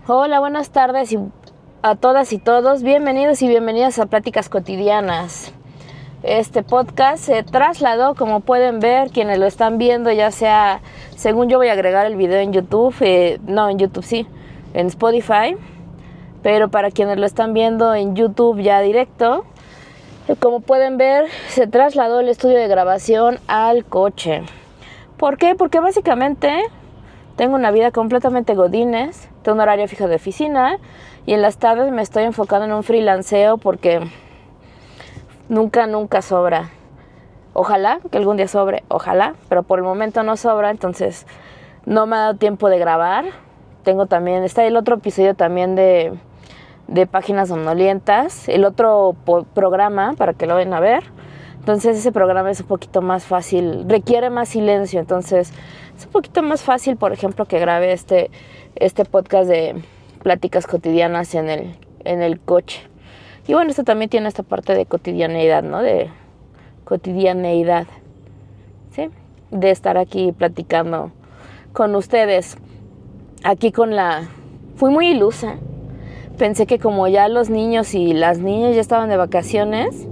Hola, buenas tardes a todas y todos. Bienvenidos y bienvenidas a Pláticas Cotidianas. Este podcast se trasladó, como pueden ver, quienes lo están viendo, ya sea, según yo voy a agregar el video en YouTube, en Spotify, pero para quienes lo están viendo en YouTube ya directo, como pueden ver, se trasladó el estudio de grabación al coche. ¿Por qué? Porque básicamente tengo una vida completamente godines, tengo un horario fijo de oficina y en las tardes me estoy enfocando en un freelanceo porque nunca sobra. Ojalá que algún día sobre, ojalá, pero por el momento no sobra, entonces no me ha dado tiempo de grabar. Tengo también, está el otro episodio también de Páginas Somnolientas, el otro programa para que lo vayan a ver. Entonces ese programa es un poquito más fácil, requiere más silencio, entonces es un poquito más fácil, por ejemplo, que grabe este podcast de Pláticas Cotidianas en el coche. Y bueno, esto también tiene esta parte de cotidianeidad, ¿no? De cotidianeidad, ¿sí? De estar aquí platicando con ustedes. Aquí fui muy ilusa. Pensé que como ya los niños y las niñas ya estaban de vacaciones,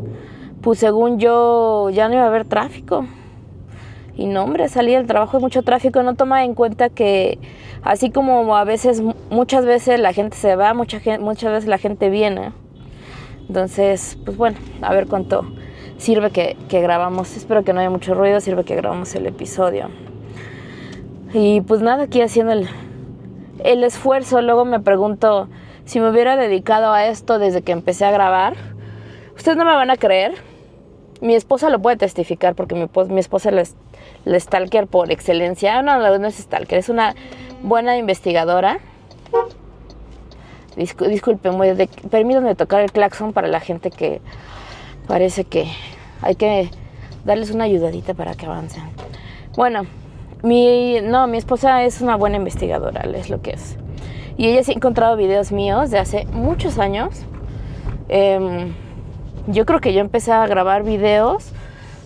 pues según yo ya no iba a haber tráfico. Y no, hombre, salí del trabajo y mucho tráfico. No tomaba en cuenta que así como muchas veces la gente se va, muchas veces la gente viene. Entonces, pues bueno, a ver cuánto sirve que grabamos. Espero que no haya mucho ruido, sirve que grabamos el episodio. Y pues nada, aquí haciendo el esfuerzo. Luego me pregunto si me hubiera dedicado a esto desde que empecé a grabar. Ustedes no me van a creer. Mi esposa lo puede testificar porque mi esposa es la stalker por excelencia. No es stalker, es una buena investigadora. Disculpen, permítanme tocar el claxon para la gente que parece que hay que darles una ayudadita para que avancen. Bueno, mi esposa es una buena investigadora, es lo que es. Y ella sí ha encontrado videos míos de hace muchos años. Yo creo que yo empecé a grabar videos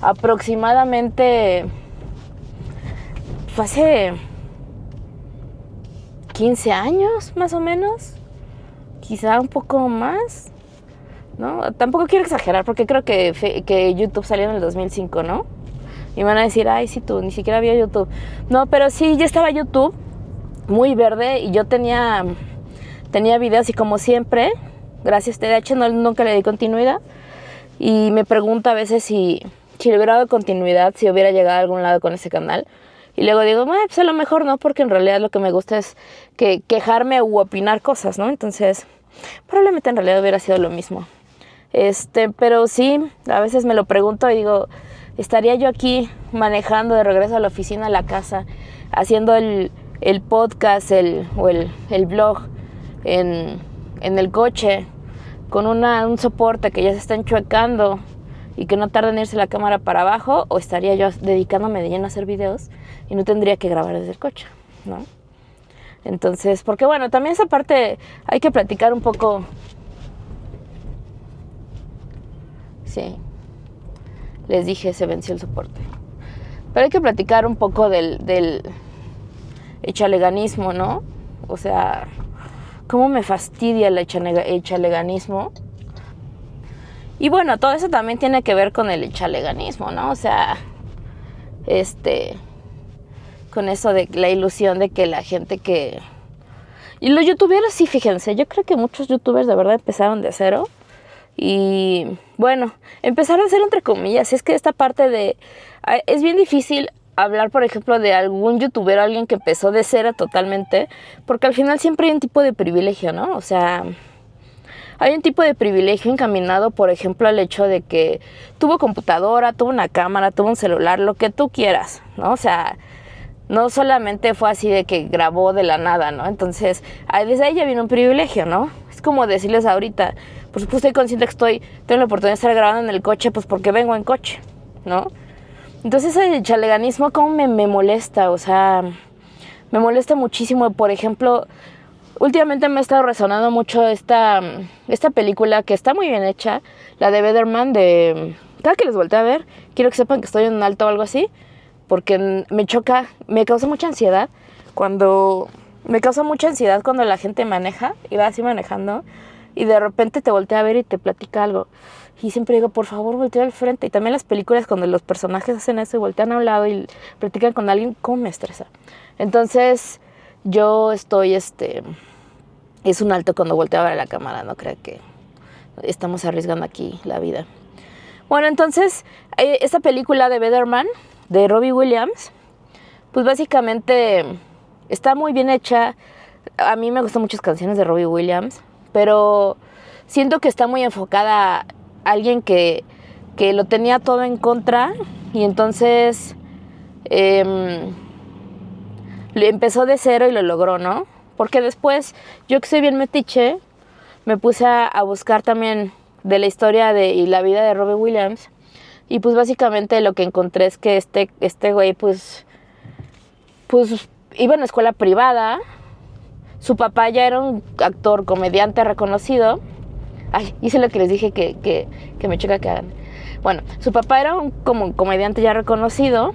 aproximadamente hace 15 años, más o menos. Quizá un poco más, ¿no? Tampoco quiero exagerar porque creo que YouTube salió en el 2005, ¿no? Y van a decir, ay, sí, tú, ni siquiera había YouTube. No, pero sí, ya estaba YouTube muy verde y yo tenía videos y como siempre, gracias TDH, nunca le di continuidad. Y me pregunto a veces si le hubiera dado continuidad, si hubiera llegado a algún lado con ese canal. Y luego digo, pues a lo mejor no, porque en realidad lo que me gusta es quejarme u opinar cosas, ¿no? Entonces, probablemente en realidad hubiera sido lo mismo. Pero sí, a veces me lo pregunto y digo, ¿estaría yo aquí manejando de regreso a la oficina, a la casa, haciendo el podcast o el blog en el coche, con un soporte que ya se está enchuecando y que no tarda en irse la cámara para abajo, o estaría yo dedicándome de lleno a hacer videos y no tendría que grabar desde el coche, ¿no? Entonces, porque bueno, también esa parte hay que platicar un poco. Sí, les dije, se venció el soporte. Pero hay que platicar un poco del echaleganismo, ¿no? O sea, cómo me fastidia el echaleganismo. Y bueno, todo eso también tiene que ver con el echaleganismo, ¿no? O sea, con eso de la ilusión de que la gente que... Y los youtuberos, sí, fíjense, yo creo que muchos youtubers de verdad empezaron de cero. Y bueno, empezaron de cero entre comillas. Es que esta parte de... Es bien difícil hablar, por ejemplo, de algún youtuber, alguien que empezó de cero totalmente, porque al final siempre hay un tipo de privilegio, ¿no? O sea... Hay un tipo de privilegio encaminado, por ejemplo, al hecho de que tuvo computadora, tuvo una cámara, tuvo un celular, lo que tú quieras, ¿no? O sea, no solamente fue así de que grabó de la nada, ¿no? Entonces, desde ahí ya viene un privilegio, ¿no? Es como decirles ahorita, por supuesto estoy consciente que tengo la oportunidad de estar grabando en el coche, pues porque vengo en coche, ¿no? Entonces ese chaleganismo como me molesta, o sea, me molesta muchísimo. Por ejemplo, últimamente me ha estado resonando mucho esta película que está muy bien hecha, la de Birdman, cada que les volteo a ver, quiero que sepan que estoy en alto o algo así, porque me choca, me causa mucha ansiedad cuando Me causa mucha ansiedad cuando la gente maneja, y va así manejando, y de repente te voltea a ver y te platica algo. Y siempre digo, por favor, voltea al frente. Y también las películas, cuando los personajes hacen eso y voltean a un lado y platican con alguien, ¿cómo me estresa? Entonces, yo estoy, es un alto cuando volteo a ver a la cámara, no creo que estamos arriesgando aquí la vida. Bueno, entonces, esta película de Better Man, de Robbie Williams, pues básicamente está muy bien hecha. A mí me gustan muchas canciones de Robbie Williams, pero siento que está muy enfocada a alguien que lo tenía todo en contra y entonces empezó de cero y lo logró, ¿no? Porque después, yo que soy bien metiche, me puse a buscar también de la historia y la vida de Robbie Williams. Y pues básicamente lo que encontré es que este güey pues iba a una escuela privada. Su papá ya era un actor, comediante reconocido. Ay, hice lo que les dije que me choca que hagan. Bueno, su papá era un comediante ya reconocido.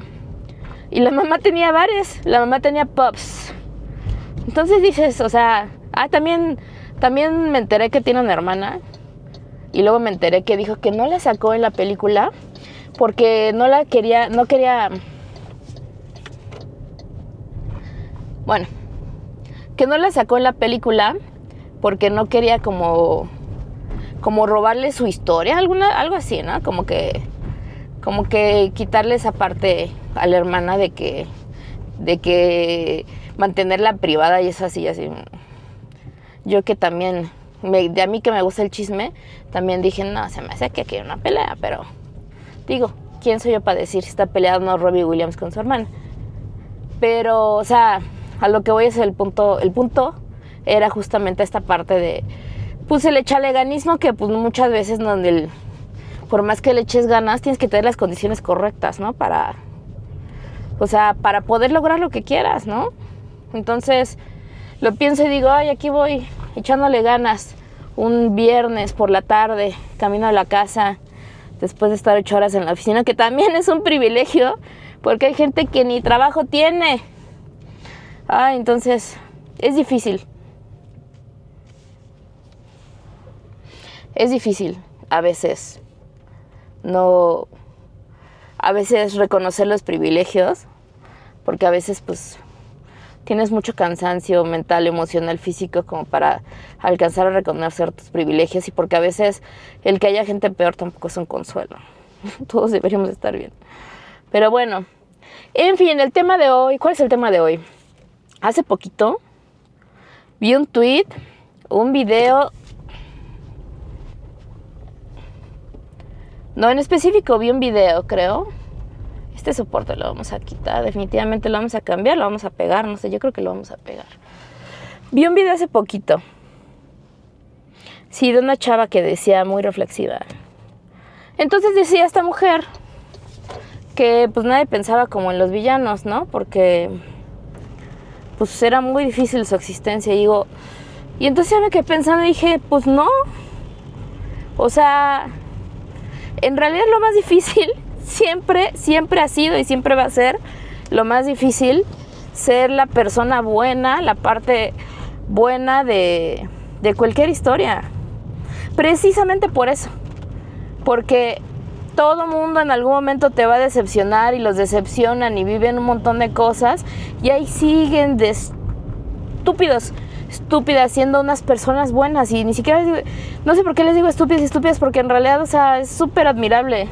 Y la mamá tenía bares, la mamá tenía pubs. Entonces dices, o sea, también me enteré que tiene una hermana. Y luego me enteré que dijo que no la sacó en la película porque no quería. Bueno, que no la sacó en la película porque no quería como robarle su historia, algo así, ¿no? Como que quitarle esa parte a la hermana de que mantenerla privada y eso así. Yo que también, de a mí que me gusta el chisme, también dije, no, se me hace que aquí hay una pelea, pero digo, ¿quién soy yo para decir si está peleando Robbie Williams con su hermana? Pero, o sea, a lo que voy es el punto era justamente esta parte de, pues el echaleganismo que pues muchas veces donde por más que le eches ganas, tienes que tener las condiciones correctas, ¿no? Para poder lograr lo que quieras, ¿no? Entonces, lo pienso y digo, ay, aquí voy echándole ganas un viernes por la tarde, camino a la casa, después de estar 8 horas en la oficina, que también es un privilegio, porque hay gente que ni trabajo tiene. Entonces, es difícil. Es difícil a veces. A veces reconocer los privilegios, porque a veces pues tienes mucho cansancio mental, emocional, físico como para alcanzar a reconocer tus privilegios y porque a veces el que haya gente peor tampoco es un consuelo. Todos deberíamos estar bien. Pero bueno, en fin, el tema de hoy, ¿cuál es el tema de hoy? Hace poquito vi un tweet, un video. No, en específico vi un video, creo. Este soporte lo vamos a quitar, definitivamente lo vamos a cambiar, lo vamos a pegar, no sé, yo creo que lo vamos a pegar. Vi un video hace poquito. Sí, de una chava que decía, muy reflexiva. Entonces decía esta mujer que pues nadie pensaba como en los villanos, ¿no? Porque pues era muy difícil su existencia. Y entonces ya me quedé pensando y dije, pues no. O sea, en realidad lo más difícil siempre ha sido y siempre va a ser lo más difícil ser la persona buena, la parte buena de cualquier historia. Precisamente por eso. Porque todo mundo en algún momento te va a decepcionar y los decepcionan y viven un montón de cosas y ahí siguen de estúpidas siendo unas personas buenas y ni siquiera no sé por qué les digo estúpidas porque en realidad, o sea, es súper admirable.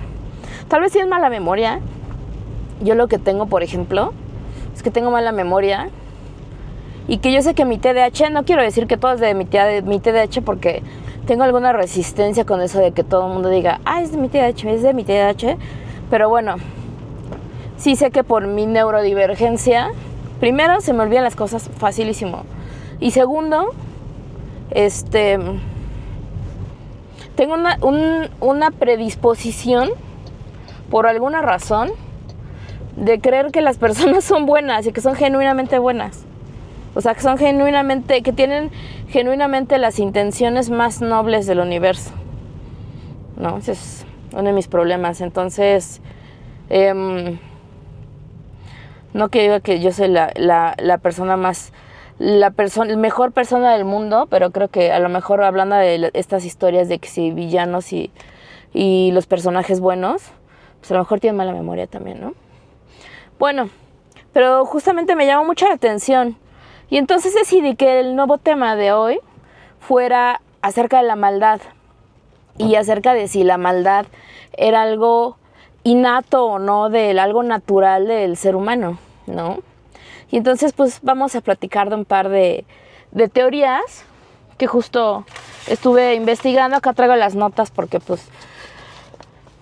Tal vez tienen mala memoria. Yo lo que tengo, por ejemplo, es que tengo mala memoria y que yo sé que mi TDAH, no quiero decir que todo es de mi TDAH porque tengo alguna resistencia con eso de que todo el mundo diga, es de mi TDAH, pero bueno, sí sé que por mi neurodivergencia, primero se me olvidan las cosas facilísimo y segundo, tengo una predisposición por alguna razón de creer que las personas son buenas y que son genuinamente buenas. O sea, que tienen genuinamente las intenciones más nobles del universo, ¿no? Ese es uno de mis problemas. Entonces, no que diga que yo soy la persona más la mejor persona del mundo, pero creo que a lo mejor hablando de estas historias de que si villanos y los personajes buenos, pues a lo mejor tienen mala memoria también, ¿no? Bueno, pero justamente me llamó mucho la atención. Y entonces decidí que el nuevo tema de hoy fuera acerca de la maldad. Y acerca de si la maldad era algo innato o no, algo natural del ser humano, ¿no? Y entonces pues vamos a platicar de un par de teorías que justo estuve investigando. Acá traigo las notas porque pues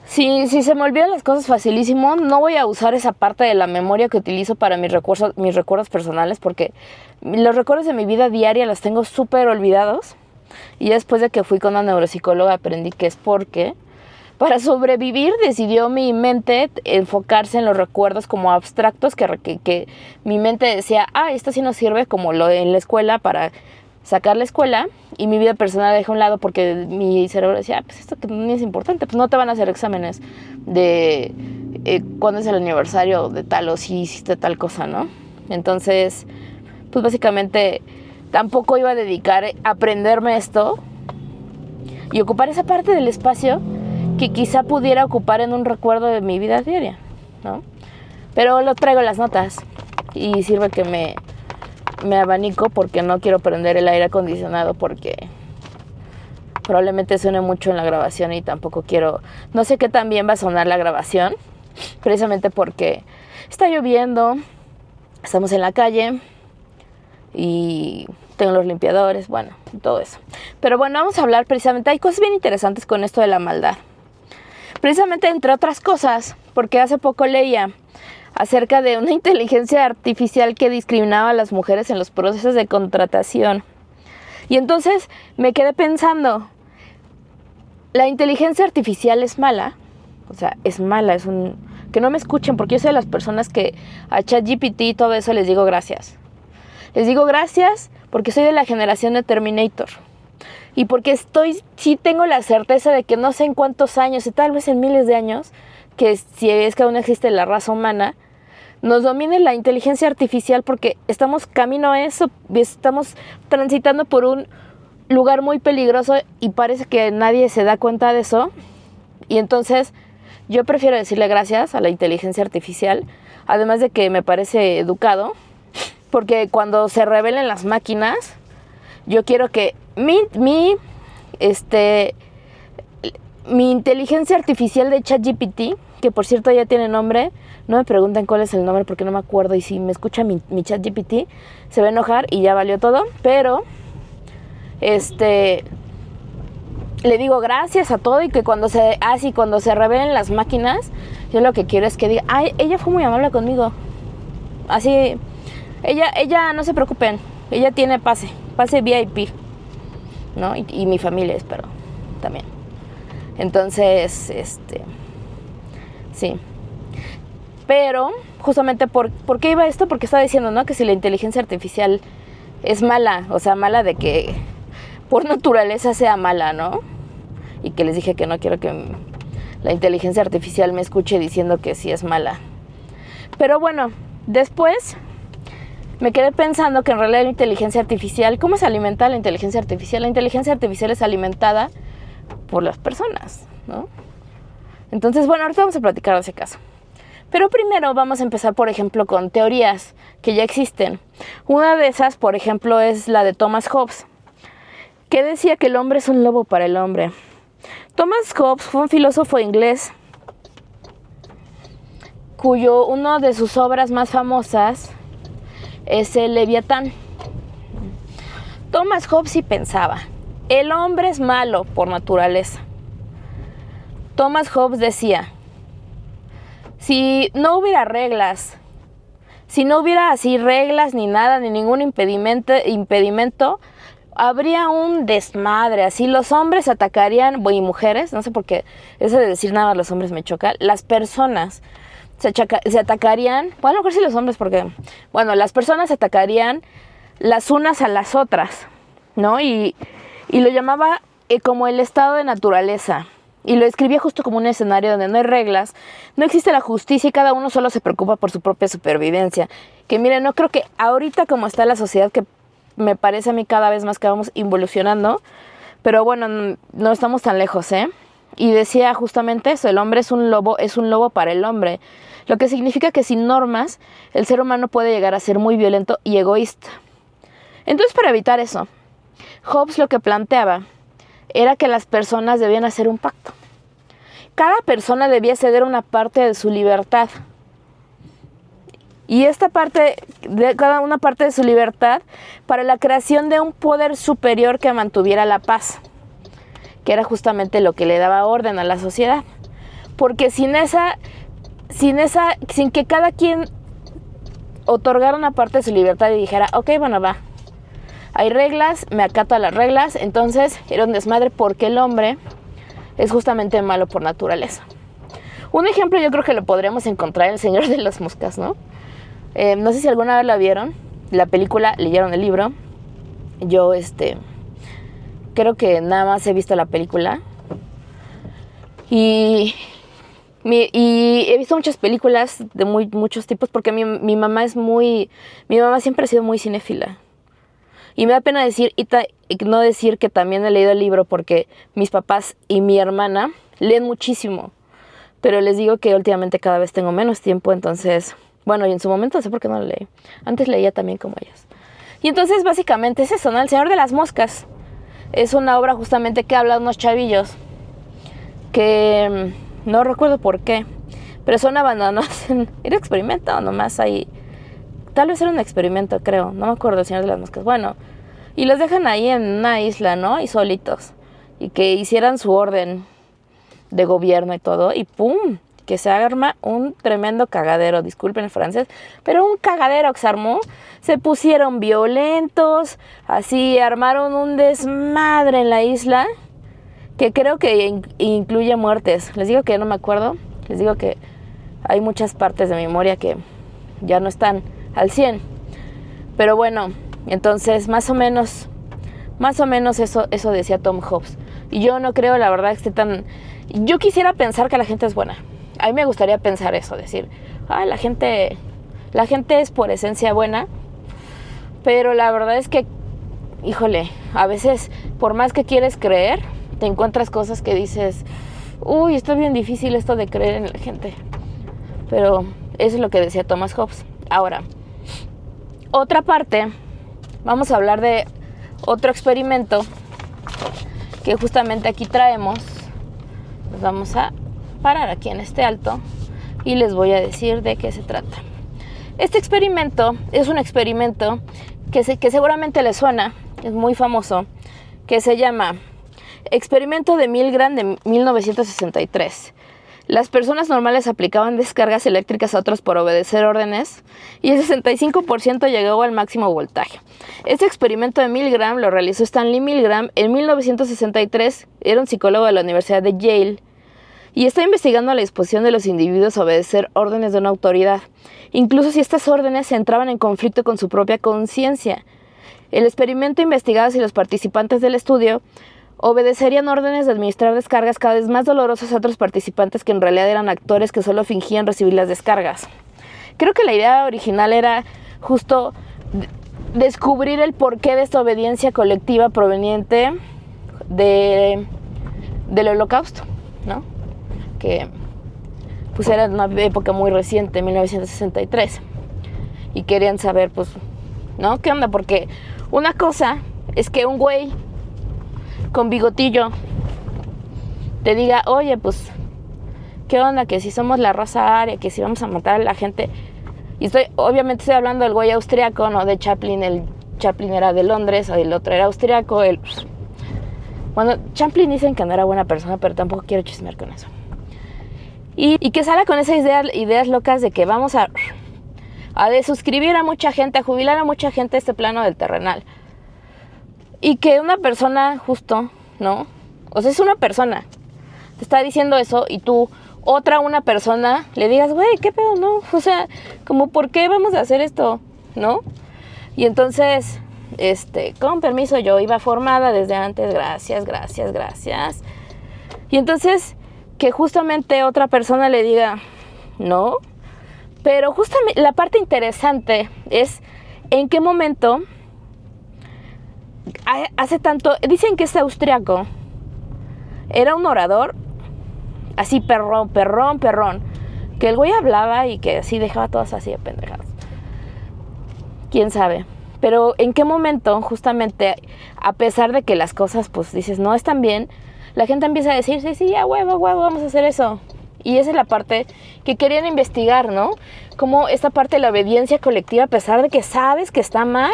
si se me olvidan las cosas facilísimo, no voy a usar esa parte de la memoria que utilizo para mis recuerdos personales, porque los recuerdos de mi vida diaria los tengo súper olvidados. Y después de que fui con una neuropsicóloga aprendí que es porque para sobrevivir decidió mi mente enfocarse en los recuerdos como abstractos que mi mente decía, esto sí nos sirve como lo en la escuela para sacar la escuela, y mi vida personal la dejé a un lado porque mi cerebro decía, pues esto que no es importante, pues no te van a hacer exámenes de cuándo es el aniversario de tal o si hiciste tal cosa, ¿no? Entonces, pues básicamente tampoco iba a dedicar a aprenderme esto y ocupar esa parte del espacio que quizá pudiera ocupar en un recuerdo de mi vida diaria, ¿no? Pero lo traigo en las notas y sirve que me abanico porque no quiero prender el aire acondicionado porque probablemente suene mucho en la grabación y tampoco quiero, no sé qué tan bien va a sonar la grabación, precisamente porque está lloviendo, estamos en la calle y tengo los limpiadores, bueno, todo eso. Pero bueno, vamos a hablar precisamente, hay cosas bien interesantes con esto de la maldad. Precisamente entre otras cosas, porque hace poco leía acerca de una inteligencia artificial que discriminaba a las mujeres en los procesos de contratación. Y entonces me quedé pensando, ¿la inteligencia artificial es mala? O sea, es mala, que no me escuchen, porque yo soy de las personas que a ChatGPT y todo eso les digo gracias. Les digo gracias porque soy de la generación de Terminator. Y porque sí tengo la certeza de que no sé en cuántos años, y tal vez en miles de años, que si es que aún existe la raza humana, nos domine la inteligencia artificial, porque estamos camino a eso, estamos transitando por un lugar muy peligroso y parece que nadie se da cuenta de eso. Y entonces yo prefiero decirle gracias a la inteligencia artificial, además de que me parece educado, porque cuando se rebelen las máquinas, yo quiero que mi inteligencia artificial de ChatGPT, que por cierto ya tiene nombre, no me pregunten cuál es el nombre porque no me acuerdo, y si me escucha mi ChatGPT se va a enojar y ya valió todo, pero le digo gracias a todo, y que cuando se rebelen las máquinas, yo lo que quiero es que diga, ella fue muy amable conmigo, así, ella no se preocupen, ella tiene pase VIP, ¿no? Y mi familia, espero, también. Entonces, sí. Pero, justamente, ¿por qué iba esto? Porque estaba diciendo, ¿no? Que si la inteligencia artificial es mala, o sea, mala de que por naturaleza sea mala, ¿no? Y que les dije que no quiero que la inteligencia artificial me escuche diciendo que sí es mala. Pero bueno, después me quedé pensando que en realidad la inteligencia artificial, ¿cómo se alimenta la inteligencia artificial? La inteligencia artificial es alimentada por las personas, ¿no? Entonces, bueno, ahorita vamos a platicar de ese caso. Pero primero vamos a empezar, por ejemplo, con teorías que ya existen. Una de esas, por ejemplo, es la de Thomas Hobbes, que decía que el hombre es un lobo para el hombre. Thomas Hobbes fue un filósofo inglés cuyo una de sus obras más famosas es el Leviatán. Thomas Hobbes sí pensaba, el hombre es malo por naturaleza. Thomas Hobbes decía, si no hubiera reglas, si no hubiera así reglas ni nada, ni ningún impedimento, habría un desmadre, así los hombres atacarían, y mujeres, no sé por qué, eso de decir nada los hombres me choca, las personas se atacarían, bueno, a lo mejor sí los hombres porque, bueno, las personas atacarían las unas a las otras, ¿no? Y lo llamaba como el estado de naturaleza. Y lo escribía justo como un escenario donde no hay reglas, no existe la justicia y cada uno solo se preocupa por su propia supervivencia. Que miren, no creo que ahorita como está la sociedad, que me parece a mí cada vez más que vamos involucionando, pero bueno, no estamos tan lejos, ¿eh? Y decía justamente eso, el hombre es un lobo para el hombre, lo que significa que sin normas el ser humano puede llegar a ser muy violento y egoísta. Entonces, para evitar eso, Hobbes lo que planteaba era que las personas debían hacer un pacto. Cada persona debía ceder una parte de su libertad. Y cada una parte de su libertad para la creación de un poder superior que mantuviera la paz, que era justamente lo que le daba orden a la sociedad. Porque sin que cada quien otorgara una parte de su libertad y dijera, ok, bueno, va, hay reglas, me acato a las reglas, entonces era un desmadre porque el hombre es justamente malo por naturaleza. Un ejemplo yo creo que lo podríamos encontrar en El Señor de las Moscas, ¿no? No sé si alguna vez la vieron, la película, leyeron el libro. Yo, creo que nada más he visto la película. Y he visto muchas películas de muchos tipos porque mi mamá siempre ha sido muy cinéfila. Y me da pena no decir que también he leído el libro porque mis papás y mi hermana leen muchísimo. Pero les digo que últimamente cada vez tengo menos tiempo, entonces... Bueno, y en su momento no sé por qué no lo leí. Antes leía también como ellos. Y entonces básicamente es eso, ¿no? El Señor de las Moscas es una obra justamente que habla de unos chavillos que no recuerdo por qué, pero son abandonados. ¿Era experimento o nomás ahí? Tal vez era un experimento, creo. No me acuerdo, El Señor de las Moscas. Bueno, y los dejan ahí en una isla, ¿no? Y solitos. Y que hicieran su orden de gobierno y todo. Y ¡pum! Que se arma un tremendo cagadero, disculpen el francés, pero un cagadero que se armó. Se pusieron violentos, así armaron un desmadre en la isla, que creo que incluye muertes. Les digo que no me acuerdo, les digo que hay muchas partes de mi memoria que ya no están al 100. Pero bueno, entonces más o menos eso decía Tom Hobbes. Y yo no creo, la verdad, que esté tan... Yo quisiera pensar que la gente es buena. A mí me gustaría pensar eso, decir, la gente es por esencia buena, pero la verdad es que, híjole, a veces, por más que quieres creer, te encuentras cosas que dices, uy, esto es bien difícil esto de creer en la gente. Pero eso es lo que decía Thomas Hobbes. Ahora, otra parte, vamos a hablar de otro experimento que justamente aquí traemos. Nos vamos a parar aquí en este alto y les voy a decir de qué se trata. Este experimento es un experimento que seguramente les suena, es muy famoso, que se llama Experimento de Milgram de 1963. Las personas normales aplicaban descargas eléctricas a otros por obedecer órdenes y el 65% llegó al máximo voltaje. Este experimento de Milgram lo realizó Stanley Milgram en 1963, era un psicólogo de la Universidad de Yale, y está investigando la disposición de los individuos a obedecer órdenes de una autoridad, incluso si estas órdenes entraban en conflicto con su propia conciencia. El experimento investigaba si los participantes del estudio obedecerían órdenes de administrar descargas cada vez más dolorosas a otros participantes que en realidad eran actores que solo fingían recibir las descargas. Creo que la idea original era justo descubrir el porqué de esta obediencia colectiva proveniente del Holocausto, ¿no? Que pues era una época muy reciente, 1963, y querían saber, pues, ¿no? ¿Qué onda? Porque una cosa es que un güey con bigotillo te diga, oye, pues, ¿qué onda? Que si somos la raza aria, que si vamos a matar a la gente. Y obviamente estoy hablando del güey austriaco, no de Chaplin. El Chaplin era de Londres, el otro era austriaco. Bueno, Chaplin dicen que no era buena persona, pero tampoco quiero chismear con eso. Y que sale con esas ideas locas de que vamos a desuscribir a mucha gente, a jubilar a mucha gente a este plano del terrenal. Y que una persona justo, ¿no? O sea, es una persona, te está diciendo eso y tú, una persona, le digas, güey, ¿qué pedo, no? O sea, como, ¿por qué vamos a hacer esto? ¿No? Y entonces, con permiso, yo iba formada desde antes, gracias. Y entonces, que justamente otra persona le diga, no. Pero justamente la parte interesante es en qué momento hace tanto, dicen que es austriaco, era un orador, así perrón, que el güey hablaba y que así dejaba todas así de pendejadas. ¿Quién sabe? Pero ¿en qué momento, justamente, a pesar de que las cosas, pues dices, no están bien, la gente empieza a decir, sí, a huevo, vamos a hacer eso? Y esa es la parte que querían investigar, ¿no? Como esta parte de la obediencia colectiva, a pesar de que sabes que está mal.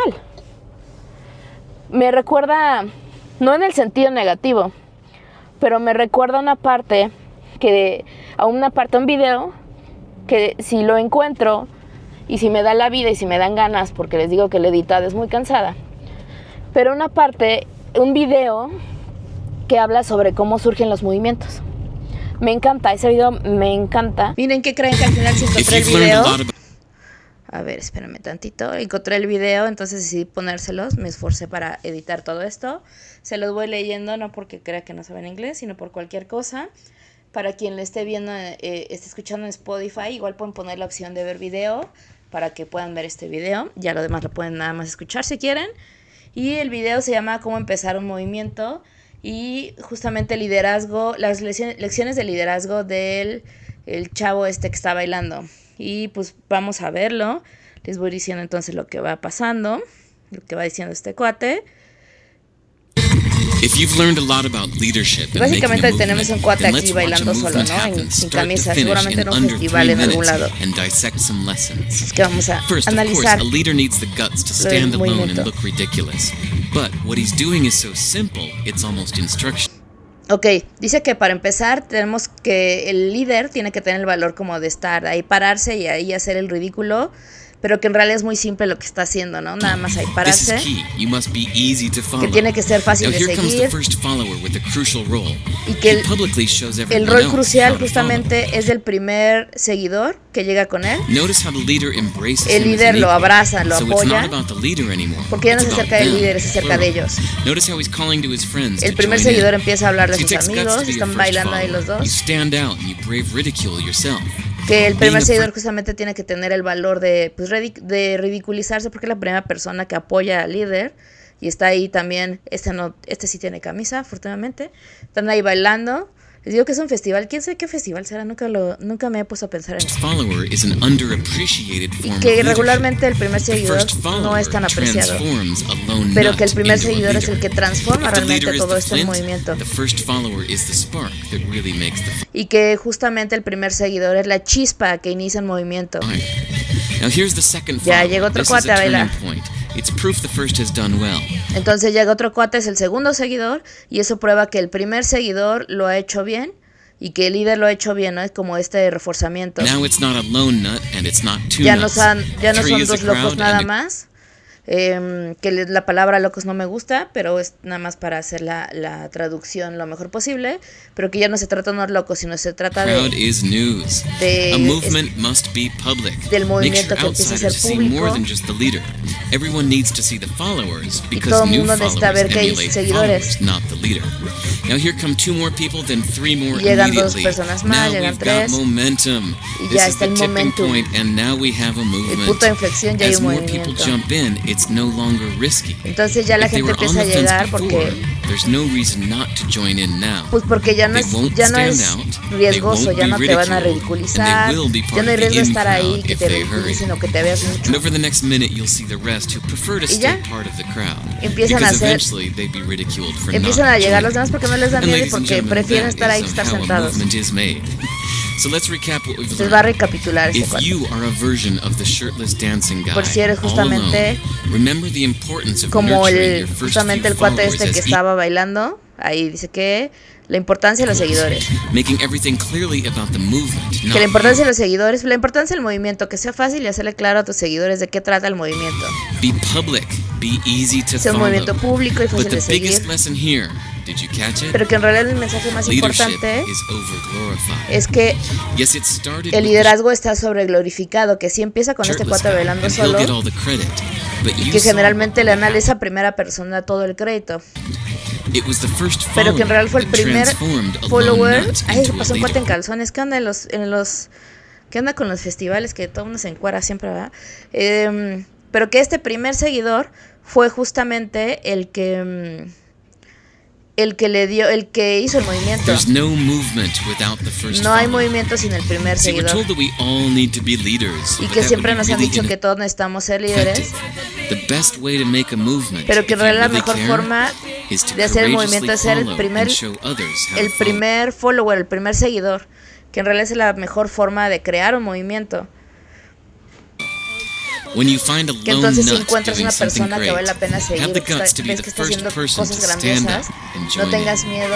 Me recuerda, no en el sentido negativo, pero me recuerda un video, que si lo encuentro, y si me da la vida y si me dan ganas, porque les digo que la editada es muy cansada, pero un video que habla sobre cómo surgen los movimientos. Me encanta, ese video me encanta. Miren, ¿qué creen? Que al final sí encontré el video. A ver, espérenme tantito. Encontré el video, entonces decidí ponérselos. Me esforcé para editar todo esto. Se los voy leyendo, no porque crea que no saben inglés, sino por cualquier cosa. Para quien le esté viendo, esté escuchando en Spotify, igual pueden poner la opción de ver video para que puedan ver este video. Ya lo demás lo pueden nada más escuchar si quieren. Y el video se llama Cómo empezar un movimiento. Y justamente liderazgo, las lecciones de liderazgo del chavo que está bailando. Y pues vamos a verlo. Les voy diciendo entonces lo que va pasando, lo que va diciendo este cuate. Básicamente tenemos un cuate aquí bailando solo, ¿no? Sin camisa, seguramente en un festival en algún lado. Es que vamos a analizar lo del movimiento. Ok, dice que para empezar tenemos que el líder tiene que tener el valor como de estar ahí, pararse y ahí hacer el ridículo, pero que en realidad es muy simple lo que está haciendo, ¿no? Nada más ahí pararse, que tiene que ser fácil de seguir, y que el rol crucial justamente es del primer seguidor que llega con él. El líder lo abraza, lo apoya, porque ya no se acerca del líder, se acerca de ellos. El primer seguidor empieza a hablarle a sus amigos, están bailando ahí los dos. Que el primer seguidor justamente tiene que tener el valor de ridiculizarse, porque es la primera persona que apoya al líder. Y está ahí también, este sí tiene camisa, afortunadamente. Están ahí bailando. Les digo que es un festival. ¿Quién sabe qué festival será? Nunca me he puesto a pensar en eso. Y que regularmente el primer seguidor no es tan apreciado, pero que el primer seguidor es el que transforma realmente todo este movimiento. Y que justamente el primer seguidor es la chispa que inicia el movimiento. Ya llega otro cuate a bailar. Entonces llega otro cuate, es el segundo seguidor, y eso prueba que el primer seguidor lo ha hecho bien y que el líder lo ha hecho bien, ¿no? Es como este reforzamiento. Ya no son dos locos nada más. Que la palabra locos no me gusta, pero es nada más para hacer la traducción lo mejor posible, pero que ya no se trata de unos locos, sino se trata del movimiento que empieza a ser público, y todo el mundo necesita ver que hay seguidores. Y llegan dos personas más, llegan tres, y ya está el momentum, el punto de inflexión, ya hay un movimiento. Entonces ya la gente empieza a llegar porque ya no es riesgoso, ya no te van a ridiculizar, ya no hay riesgo de estar ahí, que te ridiculicen o que te veas mucho. Y ya empiezan a llegar los demás porque no les da miedo y porque prefieren estar ahí que estar sentados. Les va a recapitular este cuadro. Por si eres justamente como justamente el cuate que estaba bailando, ahí dice que la importancia de los seguidores. Que la importancia de los seguidores, la importancia del movimiento, que sea fácil y hacerle claro a tus seguidores de qué trata el movimiento. Sea un movimiento público y fácil de seguir. Pero que en realidad el mensaje más importante es que el liderazgo está sobreglorificado, que sí empieza con este cuate bailando solo y que generalmente le dan a esa primera persona todo el crédito. Pero que en realidad fue el primer follower. Ay, pasó un cuate en calzones. ¿Qué onda qué onda con los festivales? Que todo el mundo se encuera siempre, ¿verdad? Pero que este primer seguidor fue justamente el que hizo el movimiento. No hay movimiento sin el primer seguidor. Y que siempre nos han dicho que todos necesitamos ser líderes, pero que en realidad la mejor forma de hacer el movimiento es ser el primer follower, el primer seguidor, que en realidad es la mejor forma de crear un movimiento. Que entonces si encuentras una persona que vale la pena seguir, ves que está haciendo cosas grandiosas, no tengas miedo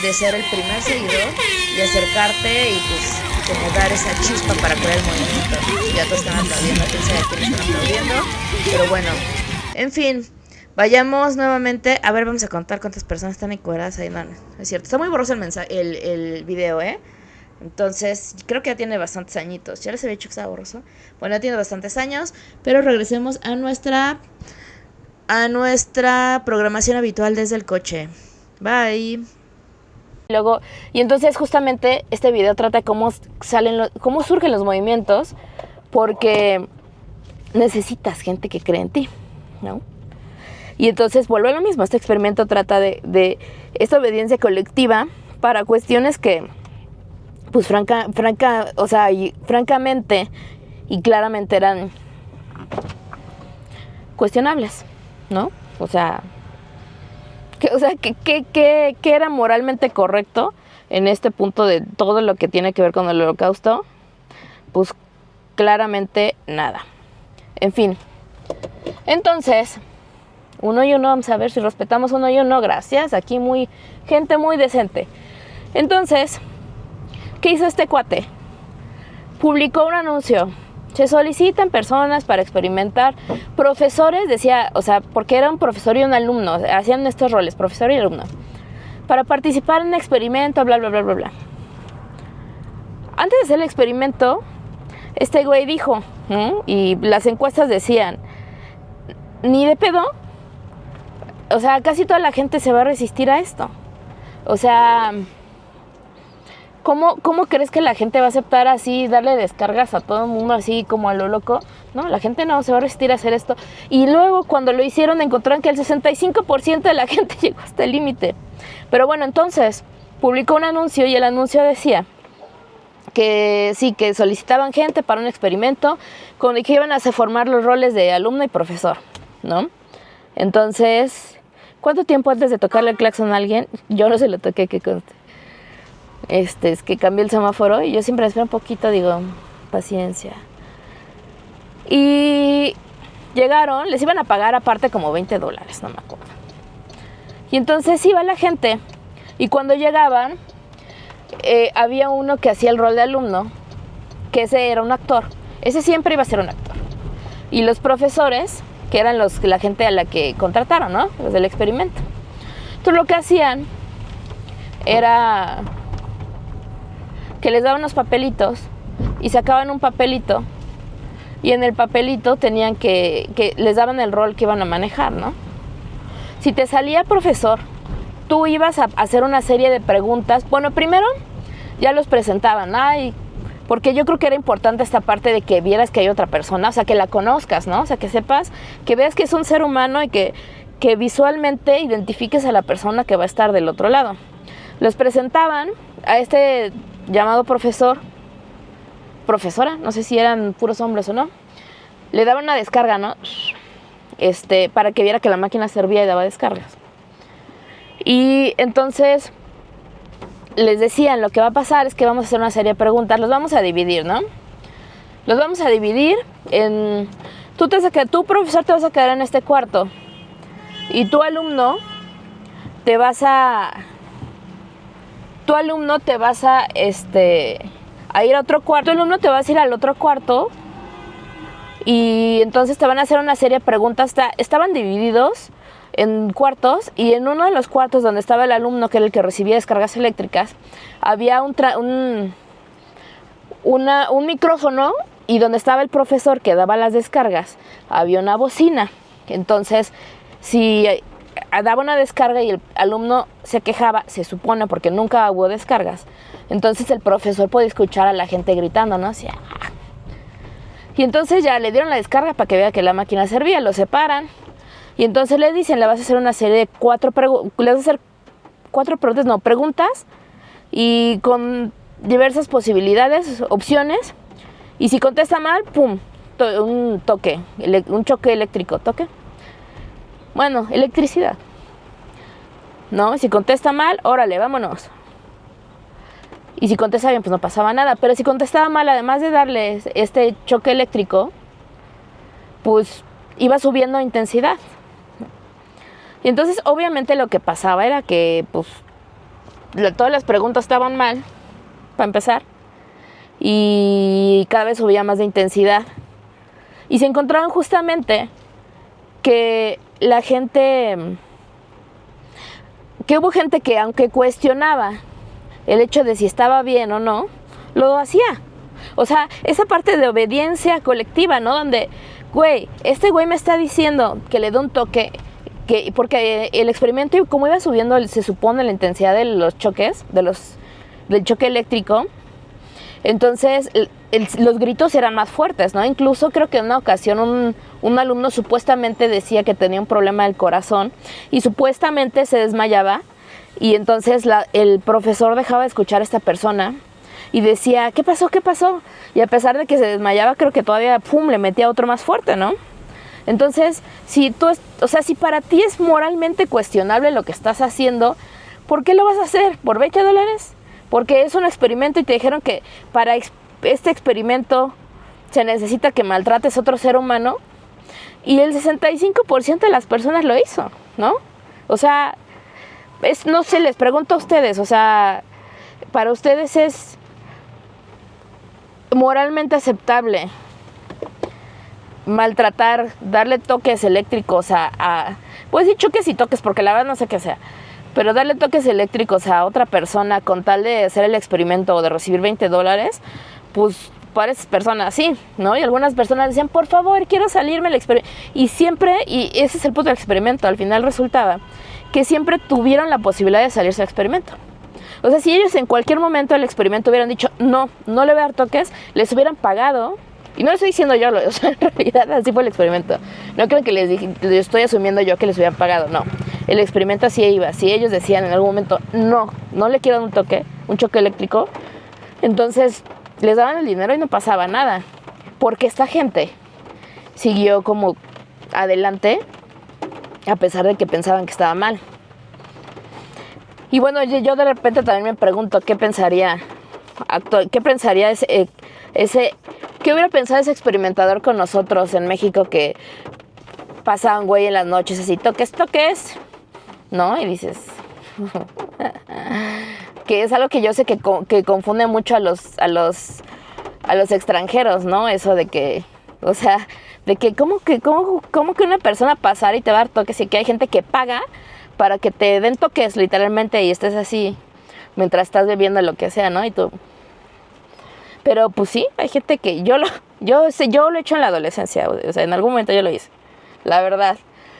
de ser el primer seguidor y acercarte y pues como dar esa chispa para crear el movimiento. Ya todos están aplaudiendo, quién sabe a quién están aplaudiendo, pero bueno, en fin, vayamos nuevamente. A ver, vamos a contar cuántas personas están encuadradas ahí. No, es cierto, está muy borroso el video, Entonces, creo que ya tiene bastantes añitos. Ya les había dicho que estaba borroso. Bueno, ya tiene bastantes años. Pero regresemos a nuestra programación habitual desde el coche. Bye. Luego, y entonces justamente este video trata cómo surgen los movimientos. Porque necesitas gente que cree en ti, ¿no? Y entonces vuelve a lo mismo. Este experimento trata de esta obediencia colectiva para cuestiones que... pues francamente y claramente eran cuestionables, ¿no? ¿Qué era moralmente correcto en este punto de todo lo que tiene que ver con el Holocausto? Pues claramente nada. En fin. Entonces, uno y uno, vamos a ver si respetamos uno y uno. Gracias, aquí gente muy decente. Entonces, ¿qué hizo este cuate? Publicó un anuncio. Se solicitan personas para experimentar. Profesores, decía, porque era un profesor y un alumno. Hacían estos roles, profesor y alumno. Para participar en un experimento, bla, bla, bla, bla, bla. Antes de hacer el experimento, este güey dijo, y las encuestas decían, ni de pedo. Casi toda la gente se va a resistir a esto. ¿Cómo crees que la gente va a aceptar así, darle descargas a todo el mundo así como a lo loco? No, la gente no se va a resistir a hacer esto. Y luego cuando lo hicieron encontraron que el 65% de la gente llegó hasta el límite. Pero bueno, entonces publicó un anuncio y el anuncio decía que sí, que solicitaban gente para un experimento con el que iban a formar los roles de alumno y profesor, ¿no? Entonces, ¿cuánto tiempo antes de tocarle el claxon a alguien? Yo no se lo toqué, que conste. Es que cambié el semáforo y yo siempre espero un poquito, digo, paciencia. Y llegaron, les iban a pagar aparte como $20, no me acuerdo. Y entonces iba la gente y cuando llegaban había uno que hacía el rol de alumno, que ese era un actor, ese siempre iba a ser un actor. Y los profesores, que eran la gente a la que contrataron, ¿no? Los del experimento. Entonces lo que hacían era que les daban unos papelitos y sacaban un papelito y en el papelito tenían que les daban el rol que iban a manejar, ¿no? Si te salía profesor, tú ibas a hacer una serie de preguntas. Bueno, primero ya los presentaban, porque yo creo que era importante esta parte de que vieras que hay otra persona, que la conozcas, ¿no? Que sepas, que veas que es un ser humano y que visualmente identifiques a la persona que va a estar del otro lado. Los presentaban a este llamado profesora, no sé si eran puros hombres o no, le daban una descarga, ¿no? Para que viera que la máquina servía y daba descargas. Y entonces les decían, lo que va a pasar es que vamos a hacer una serie de preguntas, los vamos a dividir, ¿no? Los vamos a dividir en... Tú, profesor, te vas a quedar en este cuarto y tu alumno te vas a ir a otro cuarto. Tu alumno te vas a ir al otro cuarto y entonces te van a hacer una serie de preguntas. Estaban divididos en cuartos y en uno de los cuartos donde estaba el alumno, que era el que recibía descargas eléctricas, había un micrófono, y donde estaba el profesor que daba las descargas había una bocina. Entonces, si daba una descarga y el alumno se quejaba, se supone, porque nunca hubo descargas, entonces el profesor podía escuchar a la gente gritando, ¿no? Así, y entonces ya le dieron la descarga para que vea que la máquina servía, lo separan Y entonces le dicen, le vas a hacer una serie de 4 preguntas, le vas a hacer 4 preguntas, no, preguntas, y con diversas posibilidades, opciones, y si contesta mal, ¡pum!, un toque, un choque eléctrico, ¿toque? Bueno, electricidad, ¿no? Si contesta mal, órale, vámonos. Y si contesta bien, pues no pasaba nada. Pero si contestaba mal, además de darle este choque eléctrico, pues iba subiendo intensidad. Y entonces, obviamente, lo que pasaba era que, pues, todas las preguntas estaban mal, para empezar, y cada vez subía más de intensidad. Y se encontraron justamente que la gente, que hubo gente que, aunque cuestionaba el hecho de si estaba bien o no, lo hacía. O sea, esa parte de obediencia colectiva, ¿no? Donde, güey, este güey me está diciendo que le dé un toque, porque el experimento, como iba subiendo, se supone, la intensidad de los choques, del choque eléctrico, entonces los gritos eran más fuertes, ¿no? Incluso creo que en una ocasión un alumno supuestamente decía que tenía un problema del corazón y supuestamente se desmayaba, y entonces el profesor dejaba de escuchar a esta persona y decía, ¿qué pasó? ¿Qué pasó? Y a pesar de que se desmayaba, creo que todavía, pum, le metía otro más fuerte, ¿no? Entonces, si para ti es moralmente cuestionable lo que estás haciendo, ¿por qué lo vas a hacer? ¿Por $20? Porque es un experimento y te dijeron que para este experimento se necesita que maltrates a otro ser humano, y el 65% de las personas lo hizo, ¿no? O sea, no sé, les pregunto a ustedes, o sea, para ustedes es moralmente aceptable maltratar, darle toques eléctricos pues sí, choques y toques, porque la verdad no sé qué sea, pero darle toques eléctricos a otra persona con tal de hacer el experimento o de recibir $20, pues para esas personas sí, ¿no? Y algunas personas decían, por favor, quiero salirme del experimento. Y ese es el punto del experimento, al final resultaba que siempre tuvieron la posibilidad de salirse del experimento. O sea, si ellos en cualquier momento del experimento hubieran dicho, no le voy a dar toques, les hubieran pagado. Y no lo estoy diciendo yo, o sea, en realidad así fue el experimento. No creo que les estoy asumiendo yo que les hubieran pagado, no. El experimento así iba. Si ellos decían en algún momento, no le quiero dar un toque, un choque eléctrico, entonces les daban el dinero y no pasaba nada. Porque esta gente siguió como adelante, a pesar de que pensaban que estaba mal. Y bueno, yo de repente también me pregunto, ¿qué pensaría qué hubiera pensado ese experimentador con nosotros en México, que pasaban, güey, en las noches así, toques, ¿no? Y dices, que es algo que yo sé que confunde mucho a los extranjeros, ¿no? Eso de que, o sea, de que cómo que una persona pasara y te va a dar toques, y que hay gente que paga para que te den toques literalmente y estés así mientras estás bebiendo lo que sea, ¿no? Y tú, pero pues sí, hay gente que yo lo he hecho en la adolescencia, o sea, en algún momento yo lo hice, la verdad.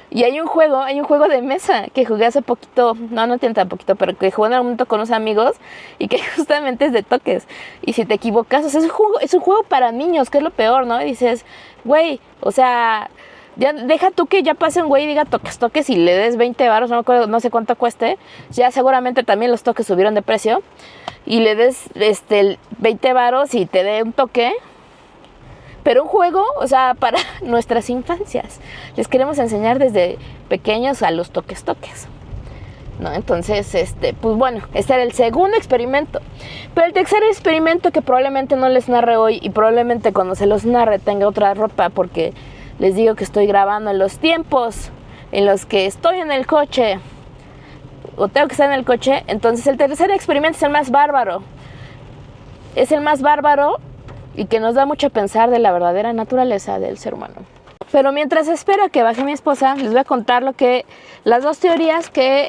Y hay un juego de mesa que jugué hace poquito, no tiene tan poquito, pero que jugué en algún momento con unos amigos, y que justamente es de toques. Y si te equivocas, o sea, es un juego para niños, que es lo peor, ¿no? Y dices, güey, o sea, ya deja tú que ya pase un güey y diga toques y le des 20 varos, no sé cuánto cueste, ya seguramente también los toques subieron de precio, y le des 20 varos y te dé un toque. Pero un juego, o sea, para nuestras infancias. Les queremos enseñar desde pequeños a los toques, ¿no? Entonces, pues bueno, este era el segundo experimento. Pero el tercer experimento, que probablemente no les narre hoy, y probablemente cuando se los narre tenga otra ropa, porque les digo que estoy grabando en los tiempos en los que estoy en el coche, o tengo que estar en el coche. Entonces el tercer experimento es el más bárbaro. Es el más bárbaro, y que nos da mucho a pensar de la verdadera naturaleza del ser humano. Pero mientras espero que baje mi esposa, les voy a contar las dos teorías que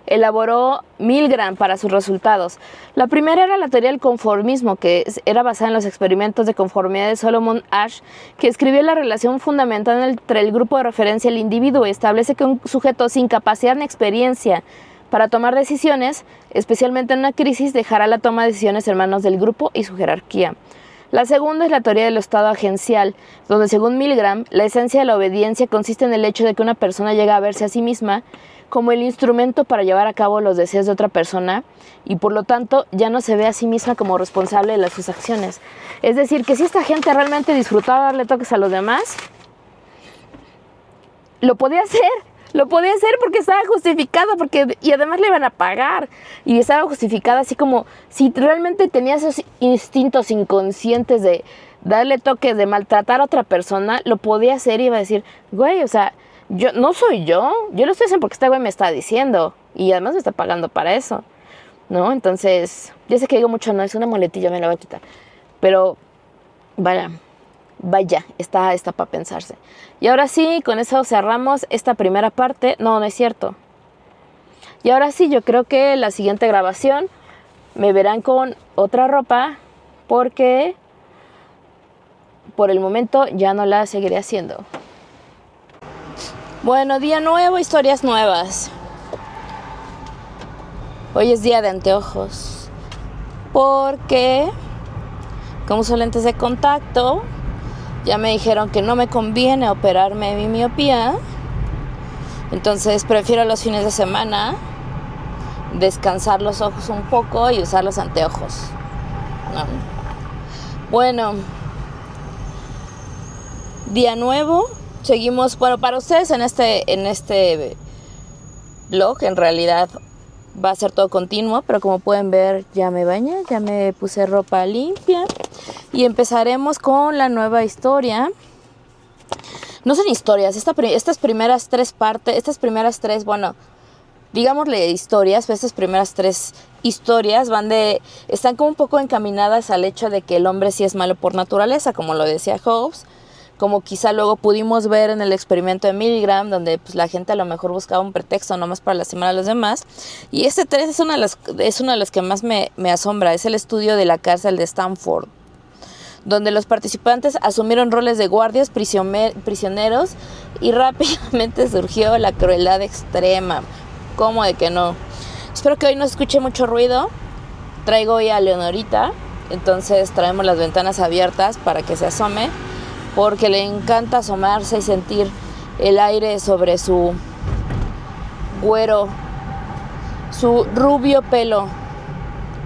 elaboró Milgram para sus resultados. La primera era la teoría del conformismo, que era basada en los experimentos de conformidad de Solomon Asch, que escribió la relación fundamental entre el grupo de referencia y el individuo, y establece que un sujeto sin capacidad ni experiencia para tomar decisiones, especialmente en una crisis, dejará la toma de decisiones en manos del grupo y su jerarquía. La segunda es la teoría del estado agencial, donde según Milgram, la esencia de la obediencia consiste en el hecho de que una persona llega a verse a sí misma como el instrumento para llevar a cabo los deseos de otra persona y por lo tanto ya no se ve a sí misma como responsable de sus acciones. Es decir, que si esta gente realmente disfrutaba darle toques a los demás, lo podía hacer porque estaba justificado, y además le iban a pagar, y estaba justificado así como si realmente tenía esos instintos inconscientes de darle toques, de maltratar a otra persona, lo podía hacer y iba a decir, güey, o sea, yo no soy yo lo estoy haciendo porque este güey me está diciendo, y además me está pagando para eso, ¿no? Entonces, ya sé que digo mucho, no, es una muletilla, me la voy a quitar, pero vaya, está para pensarse. Y ahora sí, con eso cerramos esta primera parte. No es cierto. Y ahora sí, yo creo que la siguiente grabación me verán con otra ropa porque por el momento ya no la seguiré haciendo. Bueno, día nuevo, historias nuevas. Hoy es día de anteojos porque como uso lentes de contacto, ya me dijeron que no me conviene operarme mi miopía, entonces prefiero los fines de semana descansar los ojos un poco y usar los anteojos, ¿no? Bueno, día nuevo, seguimos, bueno, para ustedes en este blog en realidad va a ser todo continuo, pero como pueden ver ya me bañé, ya me puse ropa limpia y empezaremos con la nueva historia. No son historias, estas primeras tres, bueno, digámosle historias, pero estas primeras tres historias están como un poco encaminadas al hecho de que el hombre sí es malo por naturaleza, como lo decía Hobbes, como quizá luego pudimos ver en el experimento de Milgram, donde pues, la gente a lo mejor buscaba un pretexto nomás para lastimar a los demás. Y este 3 es uno de los que más me asombra, es el estudio de la cárcel de Stanford, donde los participantes asumieron roles de guardias, prisioneros, y rápidamente surgió la crueldad extrema. ¿Cómo de que no? Espero que hoy no escuche mucho ruido. Traigo hoy a Leonorita, entonces traemos las ventanas abiertas para que se asome, porque le encanta asomarse y sentir el aire sobre su su rubio pelo.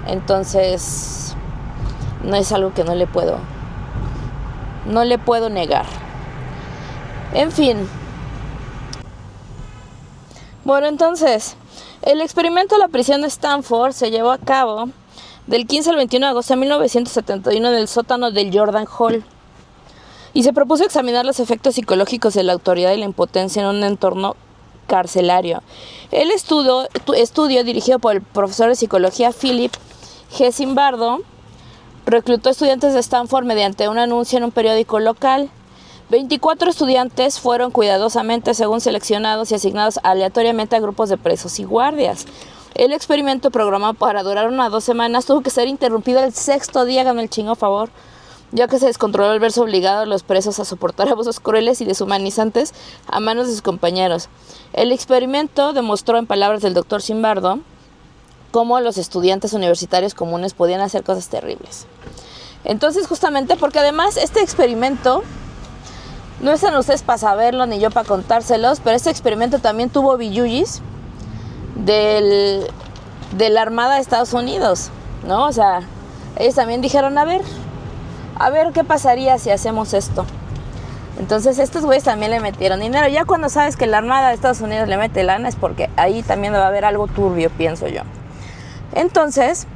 Entonces, no es algo que no le puedo negar. En fin. Bueno, entonces, el experimento de la prisión de Stanford se llevó a cabo del 15 al 21 de agosto de 1971 en el sótano del Jordan Hall. Y se propuso examinar los efectos psicológicos de la autoridad y la impotencia en un entorno carcelario. El estudio dirigido por el profesor de psicología Philip G. Zimbardo, reclutó estudiantes de Stanford mediante un anuncio en un periódico local. 24 estudiantes fueron cuidadosamente seleccionados y asignados aleatoriamente a grupos de presos y guardias. El experimento, programado para durar 1 a 2 semanas, tuvo que ser interrumpido el 6º día, háganme el chingo favor, ya que se descontroló al verse obligados a los presos a soportar abusos crueles y deshumanizantes a manos de sus compañeros. El experimento demostró, en palabras del Dr. Zimbardo, cómo los estudiantes universitarios comunes podían hacer cosas terribles. Entonces, justamente, porque además este experimento, no están ustedes para saberlo ni yo para contárselos, pero este experimento también tuvo billullis de la Armada de Estados Unidos, ¿no? O sea, ellos también dijeron, a ver qué pasaría si hacemos esto. Entonces estos güeyes también le metieron dinero. Ya cuando sabes que la Armada de Estados Unidos le mete lana es porque ahí también va a haber algo turbio, pienso yo. Entonces,